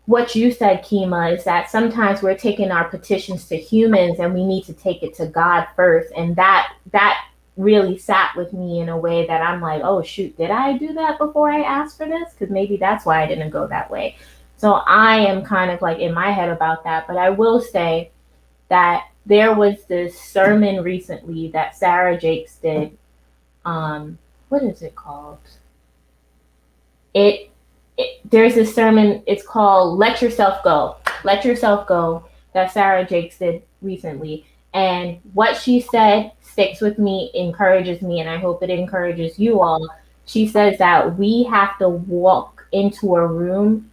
what you said, Kima, is that sometimes we're taking our petitions to humans and we need to take it to God first. And that really sat with me in a way that I'm like, oh, shoot, did I do that before I asked for this? Because maybe that's why I didn't go that way. So I am kind of like in my head about that. But I will say that there was this sermon recently that Sarah Jakes did. What is it called? there's this sermon, it's called Let Yourself Go. Let Yourself Go, that Sarah Jakes did recently. And what she said sticks with me, encourages me, and I hope it encourages you all. She says that we have to walk into a room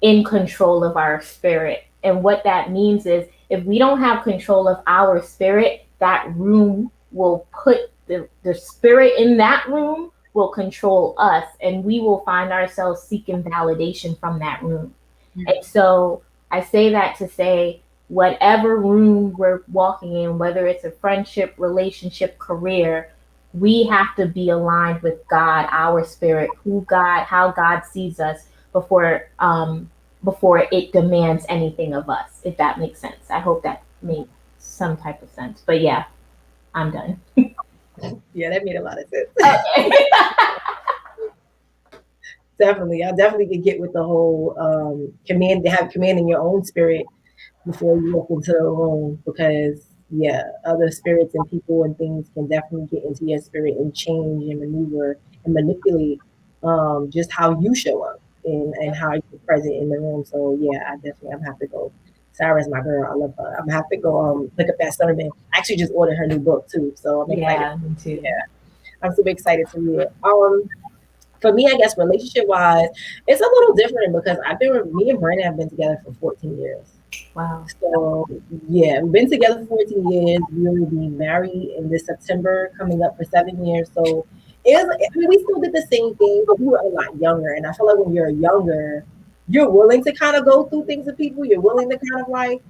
in control of our spirit. And what that means is if we don't have control of our spirit, that room will put the spirit in that room will control us, and we will find ourselves seeking validation from that room. Mm-hmm. And so I say that to say, whatever room we're walking in, whether it's a friendship, relationship, career, we have to be aligned with God, our spirit, how God sees us before it demands anything of us, if that makes sense. I hope that made some type of sense. But yeah, I'm done. Yeah, that made a lot of sense. Okay. Definitely. I definitely could get with the whole command in your own spirit before you walk into the room, because other spirits and people and things can definitely get into your spirit and change and maneuver and manipulate just how you show up and how you're present in the room. So I'm gonna have to go. Sarah's my girl. I love her. I'm gonna have to go look up that sermon. I actually just ordered her new book too, so I'm excited. Yeah, me too. Yeah, I'm super excited to read it. For me, I guess relationship-wise, it's a little different because me and Brandon have been together for 14 years. Wow. So, we've been together for 14 years. We will be married in this September, coming up for 7 years. So, we still did the same thing, but we were a lot younger. And I feel like when you're younger, you're willing to kind of go through things with people. You're willing to kind of like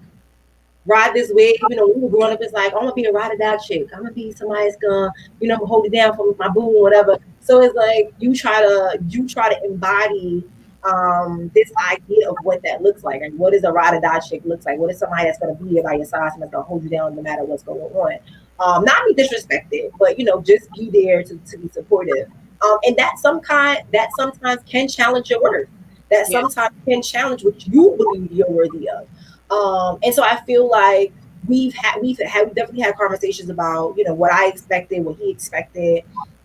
ride this wave. Even though we were growing up, it's like, I'm going to be a ride or die chick. I'm going to be somebody that's going to, hold it down for my boo or whatever. So it's like you try to embody this idea of what that looks like. And what is a ride or die chick looks like? What is somebody that's going to be by your side, somebody's going to hold you down no matter what's going on? Not be disrespected, but just be there to be supportive. And that sometimes can challenge your worth. That sometimes can challenge what you believe you're worthy of. And so I feel like we've definitely had conversations about what I expected, what he expected,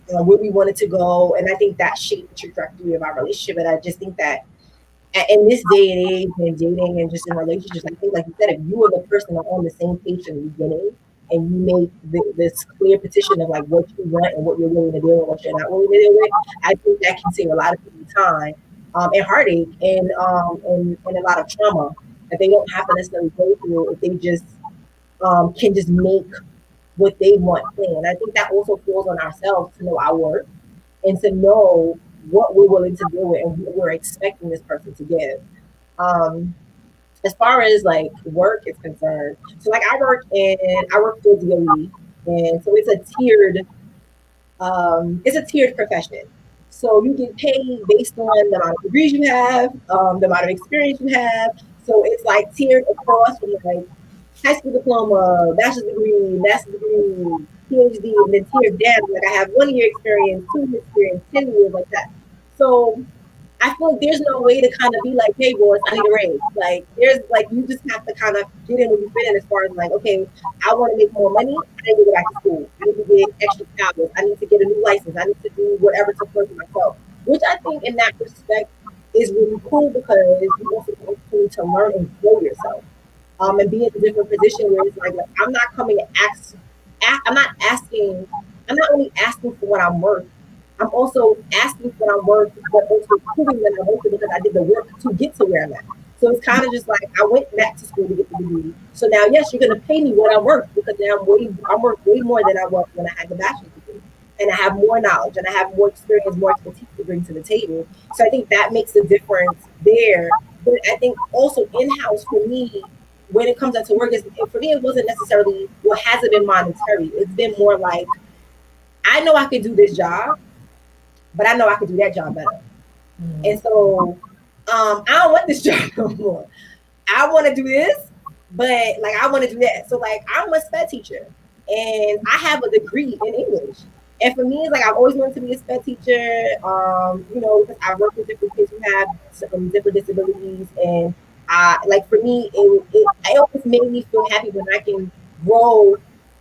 where we wanted to go, and I think that shaped the trajectory of our relationship. And I just think that in this day and age, in dating and just in relationships, I think, like you said, if you are the person that's on the same page from the beginning, and you make this clear petition of like what you want and what you're willing to do and what you're not willing to do with, I think that can save a lot of people time and heartache and a lot of trauma that they don't have to necessarily go through if they just can just make what they want planned. I think that also falls on ourselves to know our worth and to know what we're willing to do and what we're expecting this person to give. As far as like work is concerned, so like I work for DOE, and so it's a tiered profession. So you get paid based on the amount of degrees you have, the amount of experience you have. So it's like tiered across from like high school diploma, bachelor's degree, master's degree, PhD, and then tiered down. Like I have 1 year experience, 2 years experience, 10 years, like that. So I feel like there's no way to kind of be like, hey, boys, I need a raise. Like there's like you just have to kind of get in when you fit in as far as like, okay, I want to make more money. I need to go back to school. I need to get extra hours. I need to get a new license. I need to do whatever to further myself. Which I think in that respect is really cool because you also continue to learn and grow yourself. And be in a different position where it's like I'm not coming to I'm not only asking for what I'm worth, I'm also asking for what I'm worth, but also proving that I'm worth it because I did the work to get to where I'm at. So it's kind of just like I went back to school to get the degree. So now, yes, you're going to pay me what I'm worth because now I'm worth way more than I was when I had the bachelor's degree. And I have more knowledge and I have more experience, more expertise to bring to the table. So I think that makes a difference there. But I think also in-house for me, when it comes out to work, for me, it wasn't necessarily what hasn't been monetary. It's been more like, I know I can do this job, but I know I can do that job better. Mm-hmm. And so I don't want this job no more. I want to do this, but like I want to do that. So like I'm a SPED teacher and I have a degree in English. And for me, it's like I've always wanted to be a SPED teacher, because I work with different kids who have some different disabilities. And like for me, it always made me feel happy when I can grow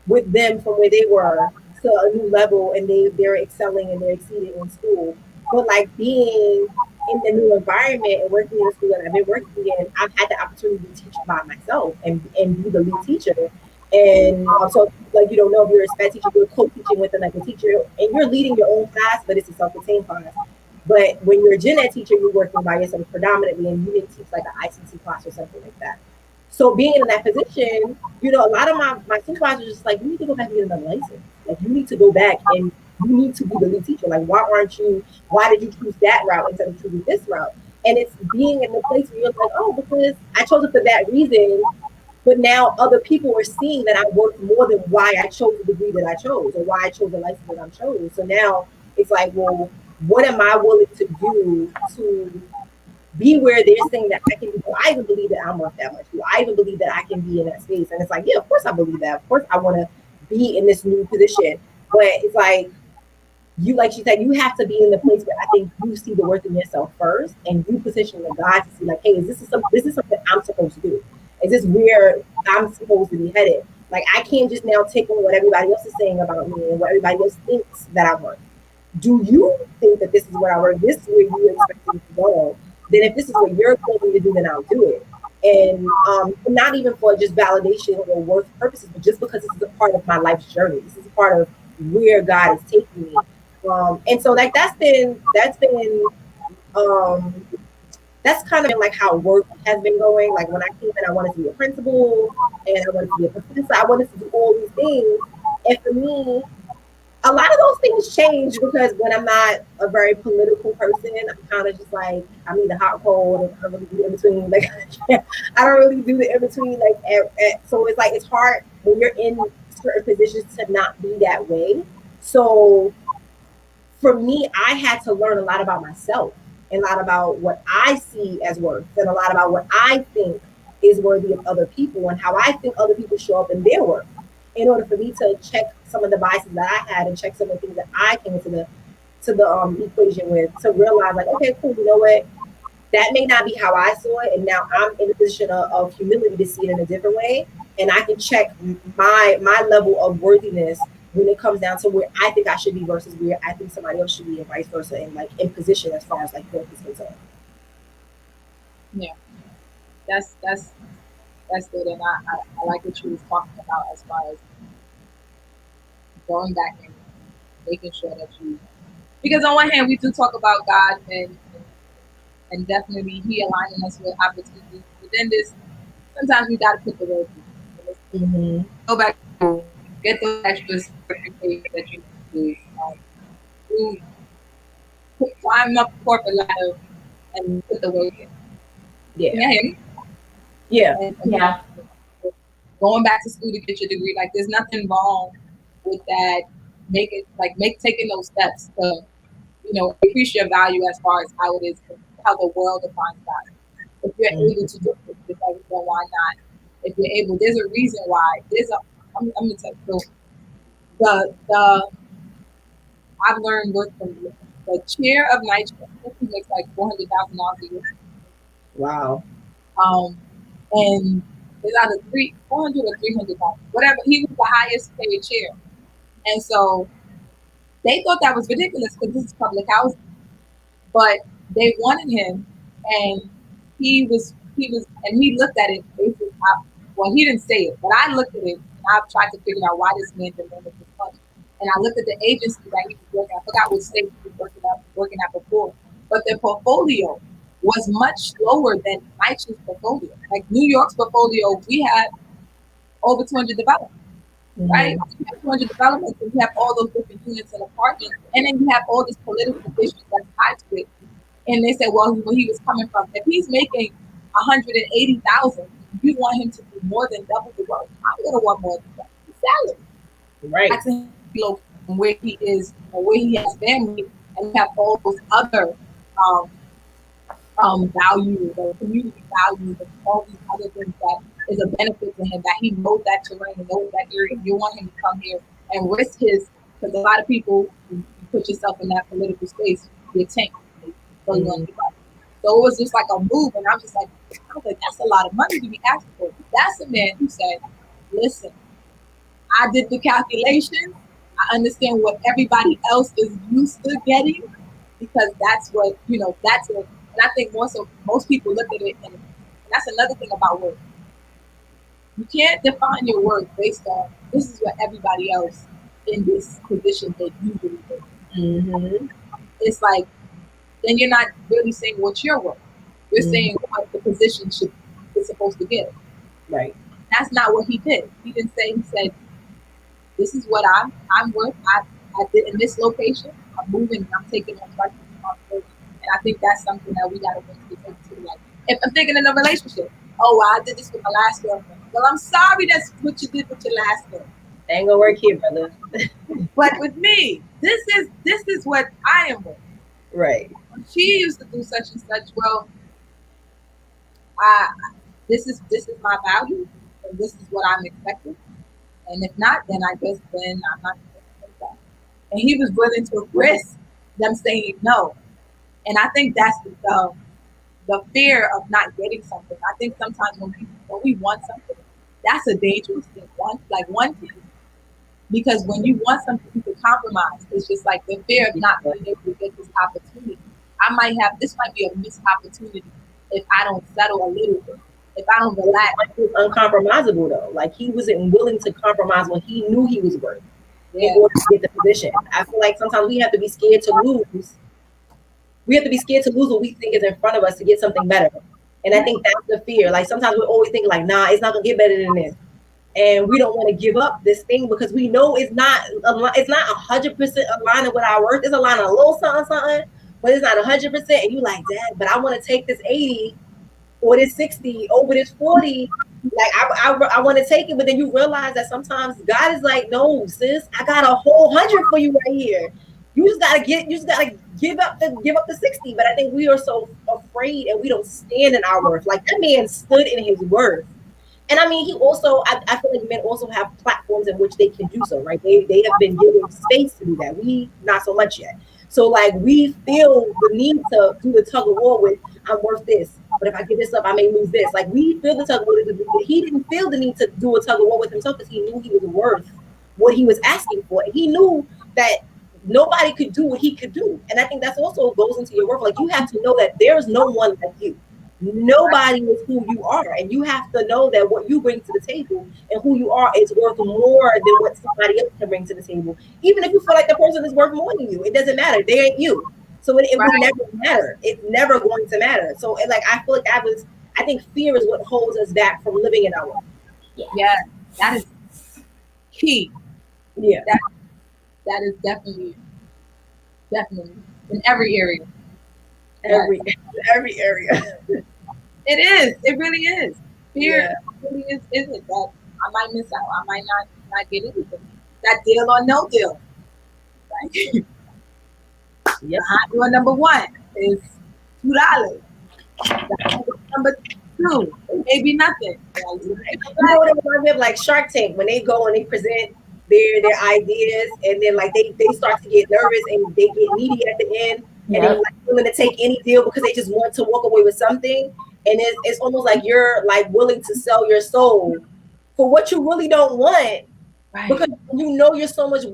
with them from where they were to a new level and they're excelling and they're exceeding in school. But like being in the new environment and working in the school that I've been working in, I've had the opportunity to teach by myself and be the lead teacher. And so, like, you don't know if you're a SPED teacher, you're co-teaching with another teacher, and you're leading your own class, but it's a self-contained class. But when you're a gen ed teacher, you're working by yourself predominantly, and you may teach like an ICT class or something like that. So being in that position, a lot of my supervisors just like, you need to go back and get another license. Like, you need to go back and you need to be the lead teacher. Like, why did you choose that route instead of choosing this route? And it's being in the place where you're like, oh, because I chose it for that reason. But now other people are seeing that I worked more than why I chose the degree that I chose or why I chose the license that I chose. So now it's like, well, what am I willing to do to be where they're saying that I can do? Do I even believe that I'm worth that much? Do I even believe that I can be in that space? And it's like, yeah, of course I believe that. Of course I want to be in this new position. But it's like she said, you have to be in the place where I think you see the worth in yourself first, and you position the God to see like, hey, is this something I'm supposed to do? Is this where I'm supposed to be headed? Like, I can't just now take on what everybody else is saying about me and what everybody else thinks that I want. Do you think that this is what I work? This is where you expect me to go? Then if this is what you're telling me to do, then I'll do it. And not even for just validation or worth purposes, but just because this is a part of my life's journey. This is a part of where God is taking me. And so like that's kind of been like how work has been going. Like when I came in, I wanted to be a principal and I wanted to be a professor. I wanted to do all these things. And for me, a lot of those things change because when I'm not a very political person, I'm kind of just like, I'm either hot or cold, and I don't really do in between. Like, I don't really do the in between. Like, so it's like, it's hard when you're in certain positions to not be that way. So for me, I had to learn a lot about myself and a lot about what I see as worth and a lot about what I think is worthy of other people and how I think other people show up in their work in order for me to check some of the biases that I had and check some of the things that I came into the equation with, to realize like, okay, cool, you know what? That may not be how I saw it, and now I'm in a position of humility to see it in a different way, and I can check my level of worthiness when it comes down to where I think I should be versus where I think somebody else should be, and vice versa, and like in position as far as like growth is concerned. Yeah, that's good, and I like what you was talking about as far as going back and making sure that you, because on one hand we do talk about God and definitely He aligning us with opportunities, but then sometimes we got to put the work in. Mm-hmm. Go back to get those extra certificates that you need to do. Climb up the corporate ladder and put the work in. Yeah. Can you hear me? Yeah. Yeah. Going back to school to get your degree, like there's nothing wrong with that. Taking those steps to, increase your value as far as how it is, how the world defines God. If you're able to do it, it's like, well, why not? If you're able, there's a reason why. I'm gonna tell you. So I've learned work from the chair of night shift. He makes like $400,000 a year. Wow. And it's either 400 or 300,000, whatever. He was the highest paid chair, and so they thought that was ridiculous because this is public housing. But they wanted him, and he looked at it basically. Well, he didn't say it, but I looked at it and I tried to figure out why this man demanded this money. And I looked at the agency that he was working at. I forgot what state he was working at before, but their portfolio was much lower than Night Shift's portfolio. Like New York's portfolio, we have over 200 developments, right? We have 200 developments, and we have all those different units and apartments, and then you have all this political issues that's tied to it. And they said, well, where he was coming from, if he's making 180,000, you want him to do more than double the work. I'm gonna want more than double the salary, right? That's where he is, or where he has family, and we have all those other values, or community values, and all these other things that is a benefit to him, that he knows that terrain and knows that area. You want him to come here and risk his, because a lot of people, you put yourself in that political space, you tank. So it was just like a move, and I was like, that's a lot of money to be asking for. That's a man who said, listen, I did the calculation. I understand what everybody else is used to getting. because that's what, that's it. And I think more so most people look at it, and that's another thing about work. You can't define your worth based on this is what everybody else in this position they usually do. Mm-hmm. It's like then you're not really saying what you're worth. You're saying what the position is supposed to give. Right. That's not what he did. He didn't say. He said, "This is what I'm worth. I did in this location. I'm moving. And I'm taking on part responsibility." And I think that's something that we got to bring to the table too. Like, if I'm thinking in a relationship, oh, well, I did this with my last girlfriend. Well, I'm sorry that's what you did with your last girlfriend. Ain't gonna work here, brother. But with me, this is what I am worth. Right. She used to do such and such. Well, this is my value, and this is what I'm expecting. And if not, then I guess then I'm not going to take that. And he was willing to risk them saying no. And I think that's the fear of not getting something. I think sometimes when we want something, that's a dangerous thing. One thing. Because when you want something, you can compromise. It's just like the fear of not being able to get this opportunity. This might be a missed opportunity if I don't settle a little bit. If I don't relax. He was uncompromisable though. Like he wasn't willing to compromise when he knew he was worth in order to get the position. I feel like sometimes we have to be scared to lose. We have to be scared to lose what we think is in front of us to get something better. And I think that's the fear. Like sometimes we always think like, nah, it's not gonna get better than this. And we don't want to give up this thing because we know it's not 100% aligning with our worth. It's aligning a little something, but it's not 100%. And you like, Dad, but I want to take this 80 or this 60 over this 40. Like I want to take it, but then you realize that sometimes God is like, no, sis, I got a whole 100 for you right here. You just gotta give up the 60. But I think we are so afraid and we don't stand in our worth. Like that man stood in his worth. And I mean, he also, I feel like men also have platforms in which they can do so, right? They have been given space to do that. We, not so much yet. So like we feel the need to do the tug of war with, I'm worth this. But if I give this up, I may lose this. Like we feel the tug of war. He didn't feel the need to do a tug of war with himself because he knew he was worth what he was asking for. He knew that nobody could do what he could do. And I think that's also goes into your worth. Like you have to know that there's no one like you. Nobody is who you are, and you have to know that what you bring to the table and who you are is worth more than what somebody else can bring to the table. Even if you feel like the person is worth more than you, it doesn't matter. They ain't you, so it will never matter. It's never going to matter. So, like I feel like I think fear is what holds us back from living in our worth. Yeah, that is key. Yeah, that is definitely in every area. Every area. It is. It really is. Fear really is it that I might miss out. I might not get anything. That deal or no deal. Right? Hot door number one is $2. Number two, it may be nothing. You know what it reminds me of, like Shark Tank, when they go and they present their ideas, and then like they start to get nervous and they get needy at the end, and they're like willing to take any deal because they just want to walk away with something. And it's almost like you're like willing to sell your soul for what you really don't want, because you know you're so much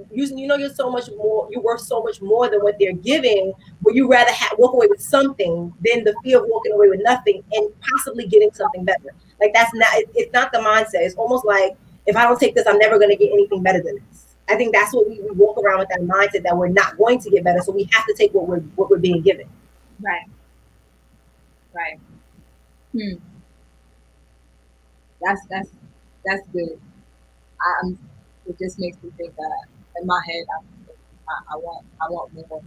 more, you're worth so much more than what they're giving. But you rather walk away with something than the fear of walking away with nothing and possibly getting something better. Like it's not the mindset. It's almost like, if I don't take this, I'm never going to get anything better than this. I think that's what we walk around with, that mindset that we're not going to get better, so we have to take what we're being given. Right. That's good. It just makes me think that in my head, I want more,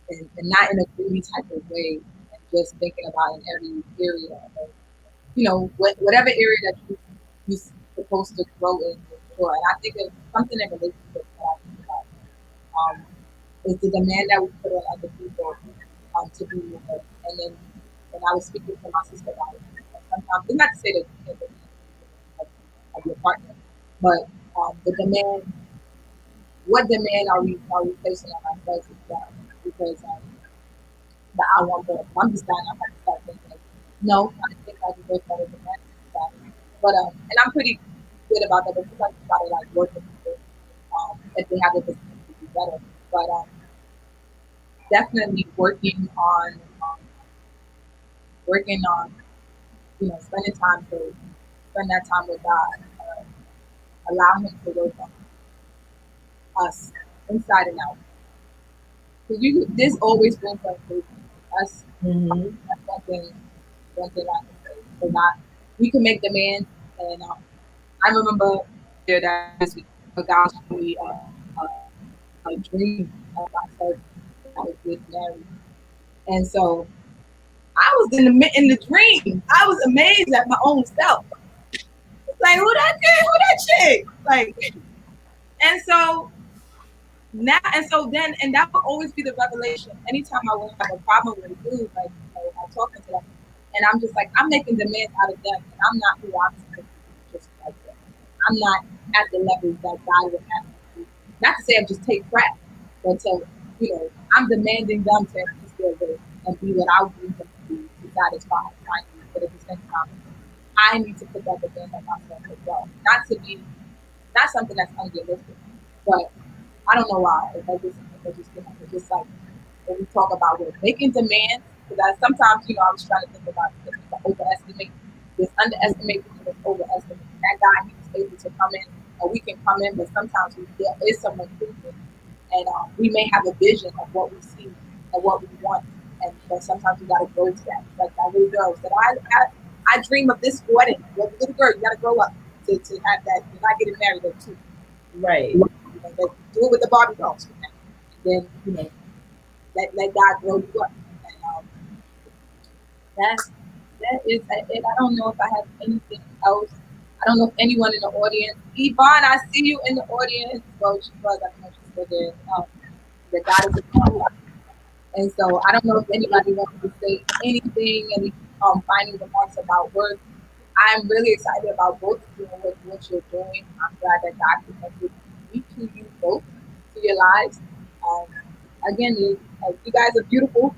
and not in a greedy type of way, and just thinking about in every area, whatever area that you're supposed to grow in. Sure. And I think of something in relationships that I think about is the demand that we put on other people to be with us. And then when I was speaking to my sister about it, sometimes it's not to say that you can't demand of your partner, but the demand. What demand are we placing on ourselves because I want more. I'm just not going to start thinking, no, I think I deserve better than that. But and I'm pretty good about that. But sometimes you gotta like work with people if they have the potential to do better. But definitely working on, spending time to spend that time with God, allow Him to work on us inside and out. Because there's always room for improvement. That's, Mm-hmm. that's one thing I can say. So not, we can make demands, and I remember there that this week, a guy showed me a dream of myself when I was getting married, and so I was in the dream. I was amazed at my own self. Like, who that kid? Who that chick? Like, and so now, and so then, and that will always be the revelation. Anytime I will have a problem with a dude, like, I'm talking to them, and I'm just like, I'm making demands out of them, and I'm not who I'm supposed to be, just like them. I'm not at the level that God would have me be. Not to say I just take crap, but to, I'm demanding them to just feel good and be what I want them to be to satisfy my needs. But at the same time, I need to put that demand on myself as well. Not to be, not something that's unrealistic, but I don't know why. It's just like when we talk about we're making demands, because sometimes, I was trying to think about this, the overestimate, this underestimate, this overestimate. That guy, he's able to come in, or we can come in, but sometimes there is some improvement, and we may have a vision of what we see and what we want, but sometimes we got to grow to that. Like that little girl said, I dream of this wedding. Well, little girl, you got to grow up to have that. You're not getting married at 2. Right. Do it with the Barbie dolls. Then let God grow you up. And that that is it. I don't know if I have anything else. I don't know if anyone in the audience, Yvonne, I see you in the audience. Well, she was. I don't know if she's still there. The God is a power. And so I don't know if anybody wants to say anything, any final remarks about work. I'm really excited about both of you and what you're doing. I'm glad that God connected me to you both, to your lives. Um, again, you guys are beautiful.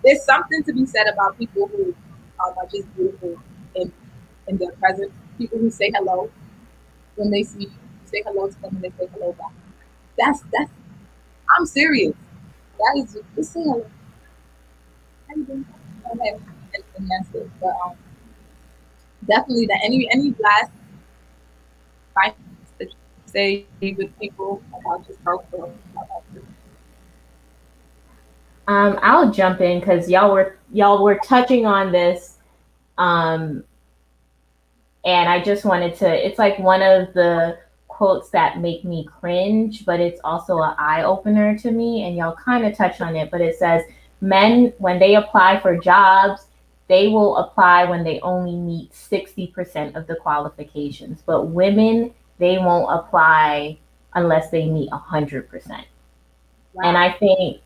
There's something to be said about people who are just beautiful in, in their presence. People who say hello when they see you. You say hello to them and they say hello back. That's. I'm serious. That is just say hello. How you doing? Okay, and that's it. But definitely that any last advice that you say with people about just health or about this? I'll jump in because y'all were touching on this, um, and I just wanted to. It's like one of the quotes that make me cringe, but it's also an eye opener to me. And y'all kind of touch on it, but it says men when they apply for jobs, they will apply when they only meet 60% of the qualifications, but women they won't apply unless they meet 100%. Wow. And I think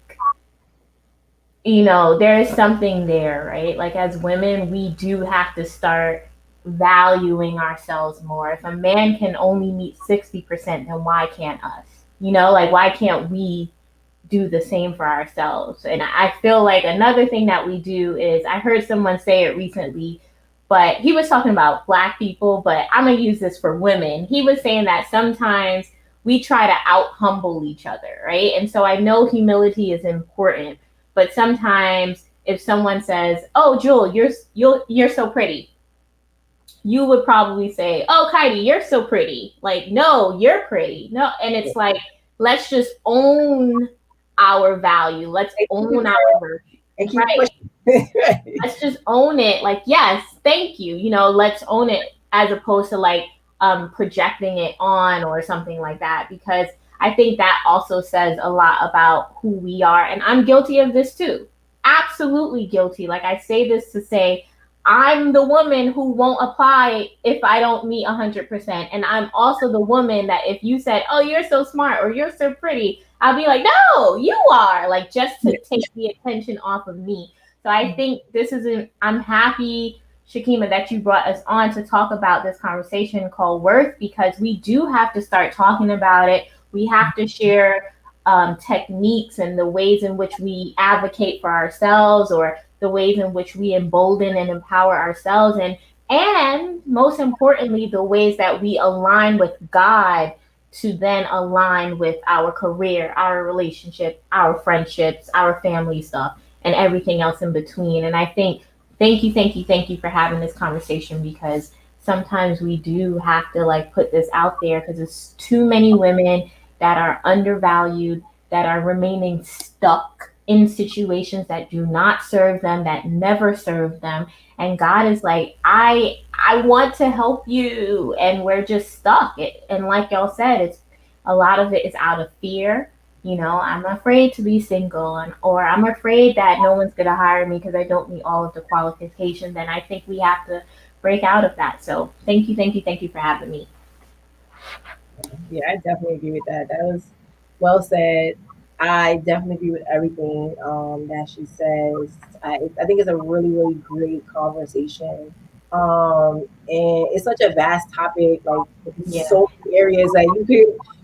there is something there, right? Like as women, we do have to start valuing ourselves more. If a man can only meet 60%, then why can't us? Like why can't we do the same for ourselves? And I feel like another thing that we do is I heard someone say it recently, but he was talking about Black people, but I'm going to use this for women. He was saying that sometimes we try to out humble each other, right? And so I know humility is important, but sometimes if someone says, "Oh, Jewel, you're so pretty," you would probably say, "Oh, Kydee, you're so pretty." Like, no, you're pretty. No, and it's like, let's just own our value. Let's own our virtue. And keep Right. pushing. Let's just own it. Like, yes, thank you. Let's own it as opposed to like projecting it on or something like that. Because I think that also says a lot about who we are. And I'm guilty of this too. Absolutely guilty. Like I say this to say, I'm the woman who won't apply if I don't meet 100%. And I'm also the woman that if you said, "Oh, you're so smart" or "You're so pretty," I'll be like, "No, you are," like just to take the attention off of me. So I think I'm happy, Shakema, that you brought us on to talk about this conversation called worth, because we do have to start talking about it. We have to share techniques and the ways in which we advocate for ourselves, or the ways in which we embolden and empower ourselves, and most importantly, the ways that we align with God to then align with our career, our relationship, our friendships, our family stuff, and everything else in between. And I think, thank you for having this conversation, because sometimes we do have to like put this out there, because there's too many women that are undervalued, that are remaining stuck in situations that do not serve them, that never serve them. And God is like, I want to help you, and we're just stuck. And like y'all said, it's a lot of it is out of fear. You know, I'm afraid to be single, or I'm afraid that no one's gonna hire me because I don't meet all of the qualifications. And I think we have to break out of that. So thank you for having me. Yeah, I definitely agree with that. That was well said. I definitely agree with everything that she says. I think it's a really, really great conversation. And it's such a vast topic, like Yeah. so many areas that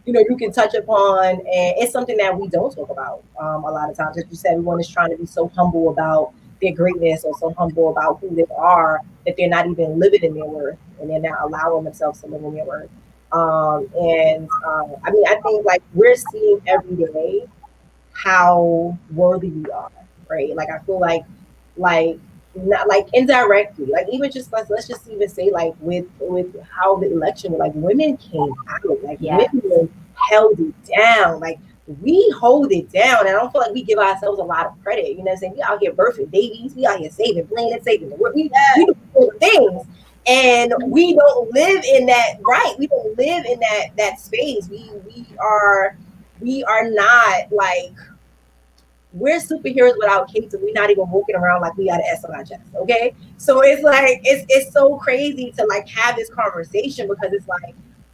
you can touch upon. And it's something that we don't talk about a lot of times. As you said, everyone is trying to be so humble about their greatness, or so humble about who they are, that they're not even living in their worth, and they're not allowing themselves to live in their worth. I mean, I think like we're seeing every day how worthy we are, right? Like I feel like not like indirectly, like even just let's just even say like with how the election, like women came out, like Yeah. women held it down, like we hold it down, and I don't feel like we give ourselves a lot of credit. You know what I'm saying? We out here birthing babies, we out here saving planes, saving the world. We do things, and we don't live in that, right? We don't live in that space. We are not like, we're superheroes without capes, and we're not even walking around like we got an S on our chest. Okay, so it's like it's so crazy to like have this conversation, because it's like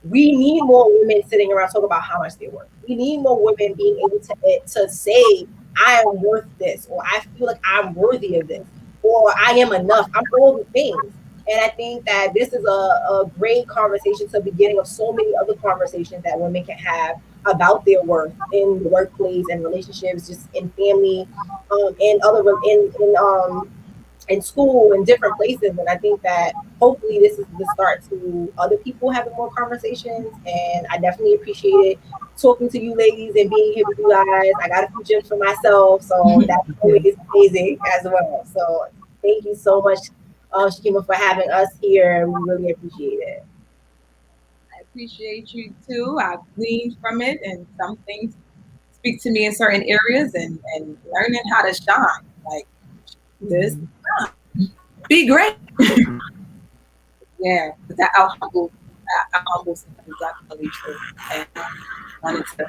we need more women sitting around talking about how much they worth. We need more women being able to say, I am worth this, or I feel like I'm worthy of this, or I am enough. I'm all the things. And I think that this is a great conversation to the beginning of so many other conversations that women can have about their worth in the workplace and relationships, just in family, and other in school and different places. And I think that hopefully this is the start to other people having more conversations. And I definitely appreciated talking to you ladies and being here with you guys. I got a few gems for myself, so that's always amazing as well. So thank you so much, Shakema, for having us here. We really appreciate it. I appreciate you too. I've gleaned from it, and some things speak to me in certain areas, and learning how to shine like this. Be great. Yeah, that our humble is definitely true. And I wanted to.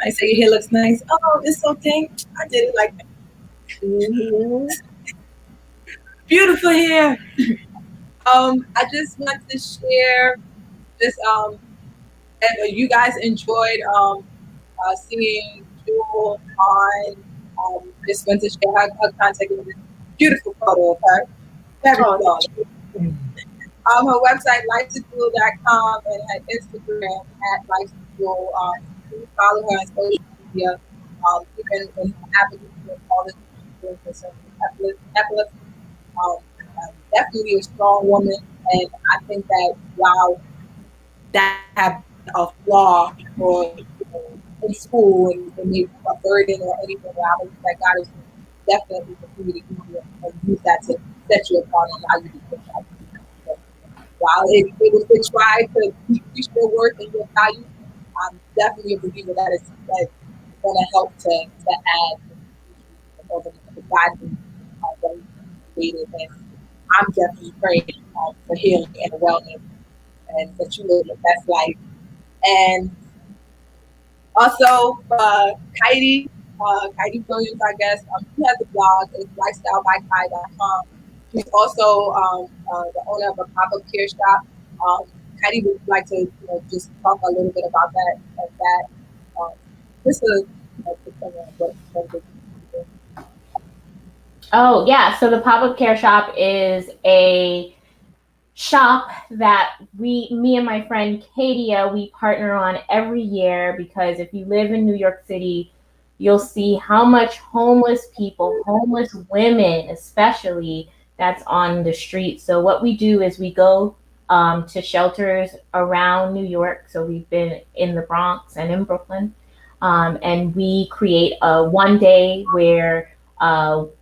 I say your hair looks nice. Oh, it's so pink. I did it like that. Mm-hmm. Beautiful hair. I just want to share this. And you guys enjoyed seeing Jewel on. Just want to share her contact with this beautiful photo of her. Very Oh, her website, lifetofuel.com, and her Instagram at lifetofuel. You follow her on social media. Even when advocacy for all this doing concerning epilepsy. Um, Definitely a strong woman, and I think that while that have a flaw or in school and maybe a burden or anything, I believe that God is definitely continue to use you and use that to set you apart and allow you to push out. So, while it try to increase your worth and your value, I'm definitely a believer that it's going to help to add the guidance that we created. And I'm definitely praying for healing and wellness, and that you live your best life. And also, Kydee Williams, I guess, she has a blog. It's lifestylebykai.com. She's also the owner of a pop-up care shop. Kydee would like to just talk a little bit about that. Just a what Oh, yeah. So the pop-up care shop is a shop that me and my friend Kydee, we partner on every year, because if you live in New York City, you'll see how much homeless people, homeless women especially, that's on the street. So what we do is we go to shelters around New York. So we've been in the Bronx and in Brooklyn. And we create a one day where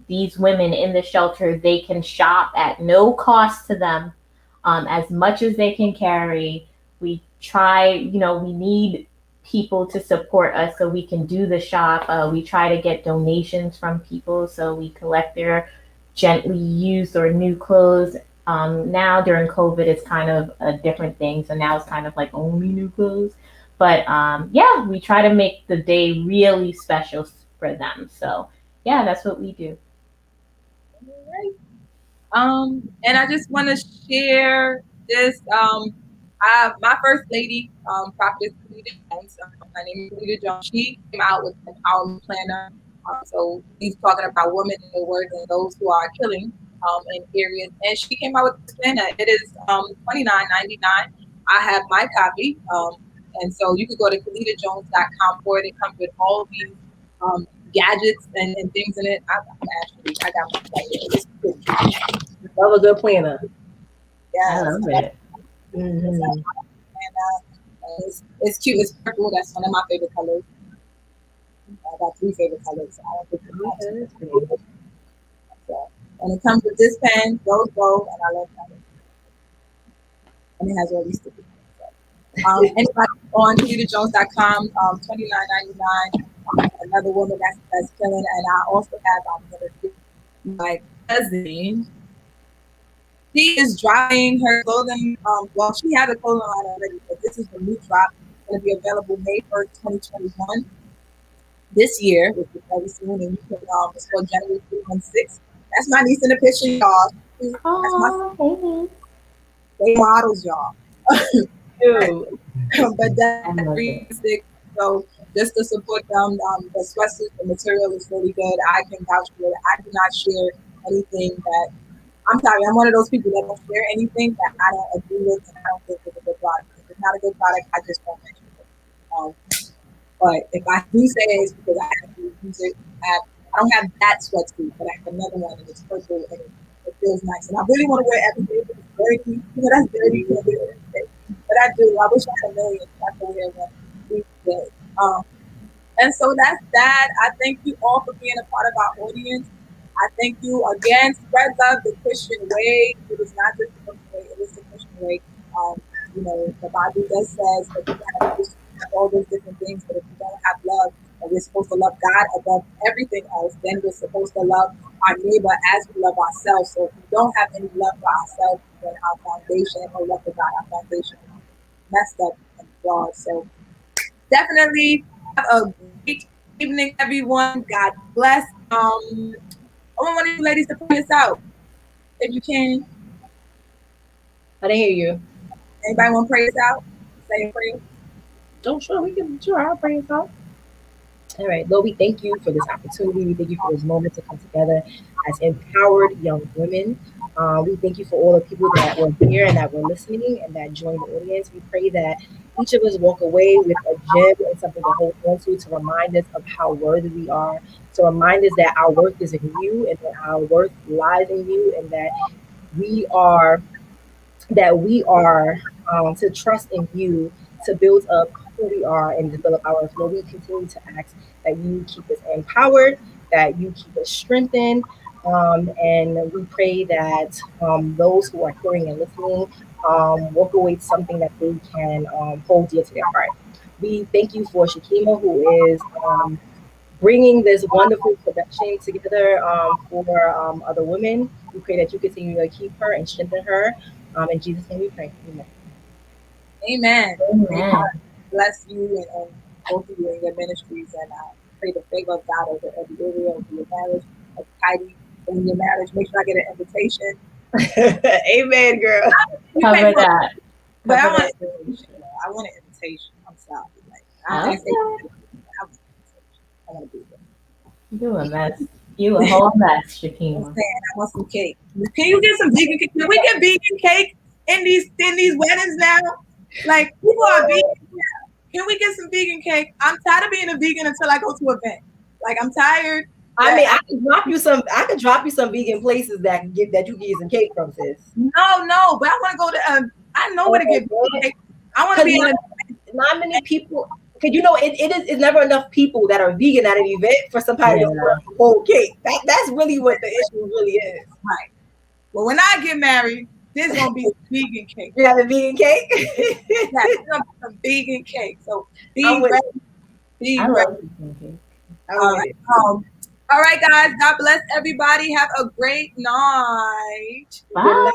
these women in the shelter, they can shop at no cost to them, as much as they can carry. We try, we need people to support us so we can do the shop. We try to get donations from people, so we collect their gently used or new clothes. Now during COVID, it's kind of a different thing. So now it's kind of like only new clothes. But yeah, we try to make the day really special for them. So yeah, that's what we do. All right. And I just want to share this. My first lady, Prophetess Kydee Jones. My name is Kydee Jones. She came out with an empowerment planner. So he's talking about women in the words and those who are killing in areas. And she came out with this planner. It is $29.99. I have my copy. And so you could go to KydeeJones.com for it. It comes with all these gadgets and things in it. I got my right here. It's pretty. Love a good planner. I love it. And it's cute. It's purple. That's one of my favorite colors. I got 3 favorite colors. I don't think it's so, and it comes with this pen, Rose Gold, and I love that. And it has all these stickers. Anybody on KydeeJones.com, $29.99. Another woman that's killing, and I also have my cousin. She is dropping her clothing. Well, she has a clothing line already, but this is the new drop. It's going to be available May 1st, 2021. This year, which is very soon, and you can it's called January 316. That's my niece in the picture, y'all. Oh, they models, y'all. But that's it. 316. So just to support them, the sweatsuit, the material is really good. I can vouch for it. I do not share anything that. I'm sorry, I'm one of those people that don't share anything that I don't agree with and I don't think is a good product. If it's not a good product, I just won't mention it. But if I do say it, it's because I actually use it. I don't have that sweatsuit, but I have another one and it's purple and it feels nice. And I really want to wear it every day, but it's dirty. That's dirty. But I do. I wish I had a million so I could wear one each day. And so that's that. I thank you all for being a part of our audience. I thank you again. Spread love the Christian way. It is not just the Christian way, it is the Christian way. The Bible does says that you have all those different things, but if you don't have love, and we're supposed to love God above everything else, then we're supposed to love our neighbor as we love ourselves. So if we don't have any love for ourselves, then our foundation, or love for God, our foundation is messed up and flawed. So definitely have a great evening, everyone. God bless. I want one of you ladies to pray us out, if you can. I didn't hear you. Anybody want to pray us out? Say a prayer. Oh, sure, I'll pray us out. All right, Lord, we thank you for this opportunity. We thank you for this moment to come together as empowered young women. We thank you for all the people that were here and that were listening and that joined the audience. We pray that each of us walk away with a gem and something to hold on to remind us of how worthy we are, to remind us that our worth is in you and that our worth lies in you, and that we are to trust in you to build up who we are and develop our worth. Lord, we continue to ask that you keep us empowered, that you keep us strengthened, and we pray that those who are hearing and listening walk away with something that they can hold dear to their heart. We thank you for Shakema, who is bringing this wonderful production together for other women. We pray that you continue to keep her and strengthen her. In Jesus' name we pray. Amen. Amen. Amen. God bless you and both of you in your ministries, and pray the favor of God over every area of your marriage, of Kydee in your marriage. Make sure I get an invitation. Amen, girl. Cover that. But I want an invitation. I want an invitation. I'm sorry. I want to be there. You a mess. You a whole mess, Shakema. I want some cake. Can you get some vegan cake? Can we get vegan cake in these weddings now? Like, people are vegan now. Can we get some vegan cake? I'm tired of being a vegan until I go to an event. Like, I'm tired. I mean, I could drop you some vegan places that you get some cake from, sis. No, but I want to go to I know where to get vegan cake. I want to be not many people. Because it's never enough people that are vegan at an event for somebody to order a whole cake. That's really what the issue really is. Right. Well, when I get married, there's gonna be vegan cake. You have a vegan cake? Yeah, there's gonna be some vegan cake. So be ready. Be ready. All right, guys. God bless everybody. Have a great night. Bye.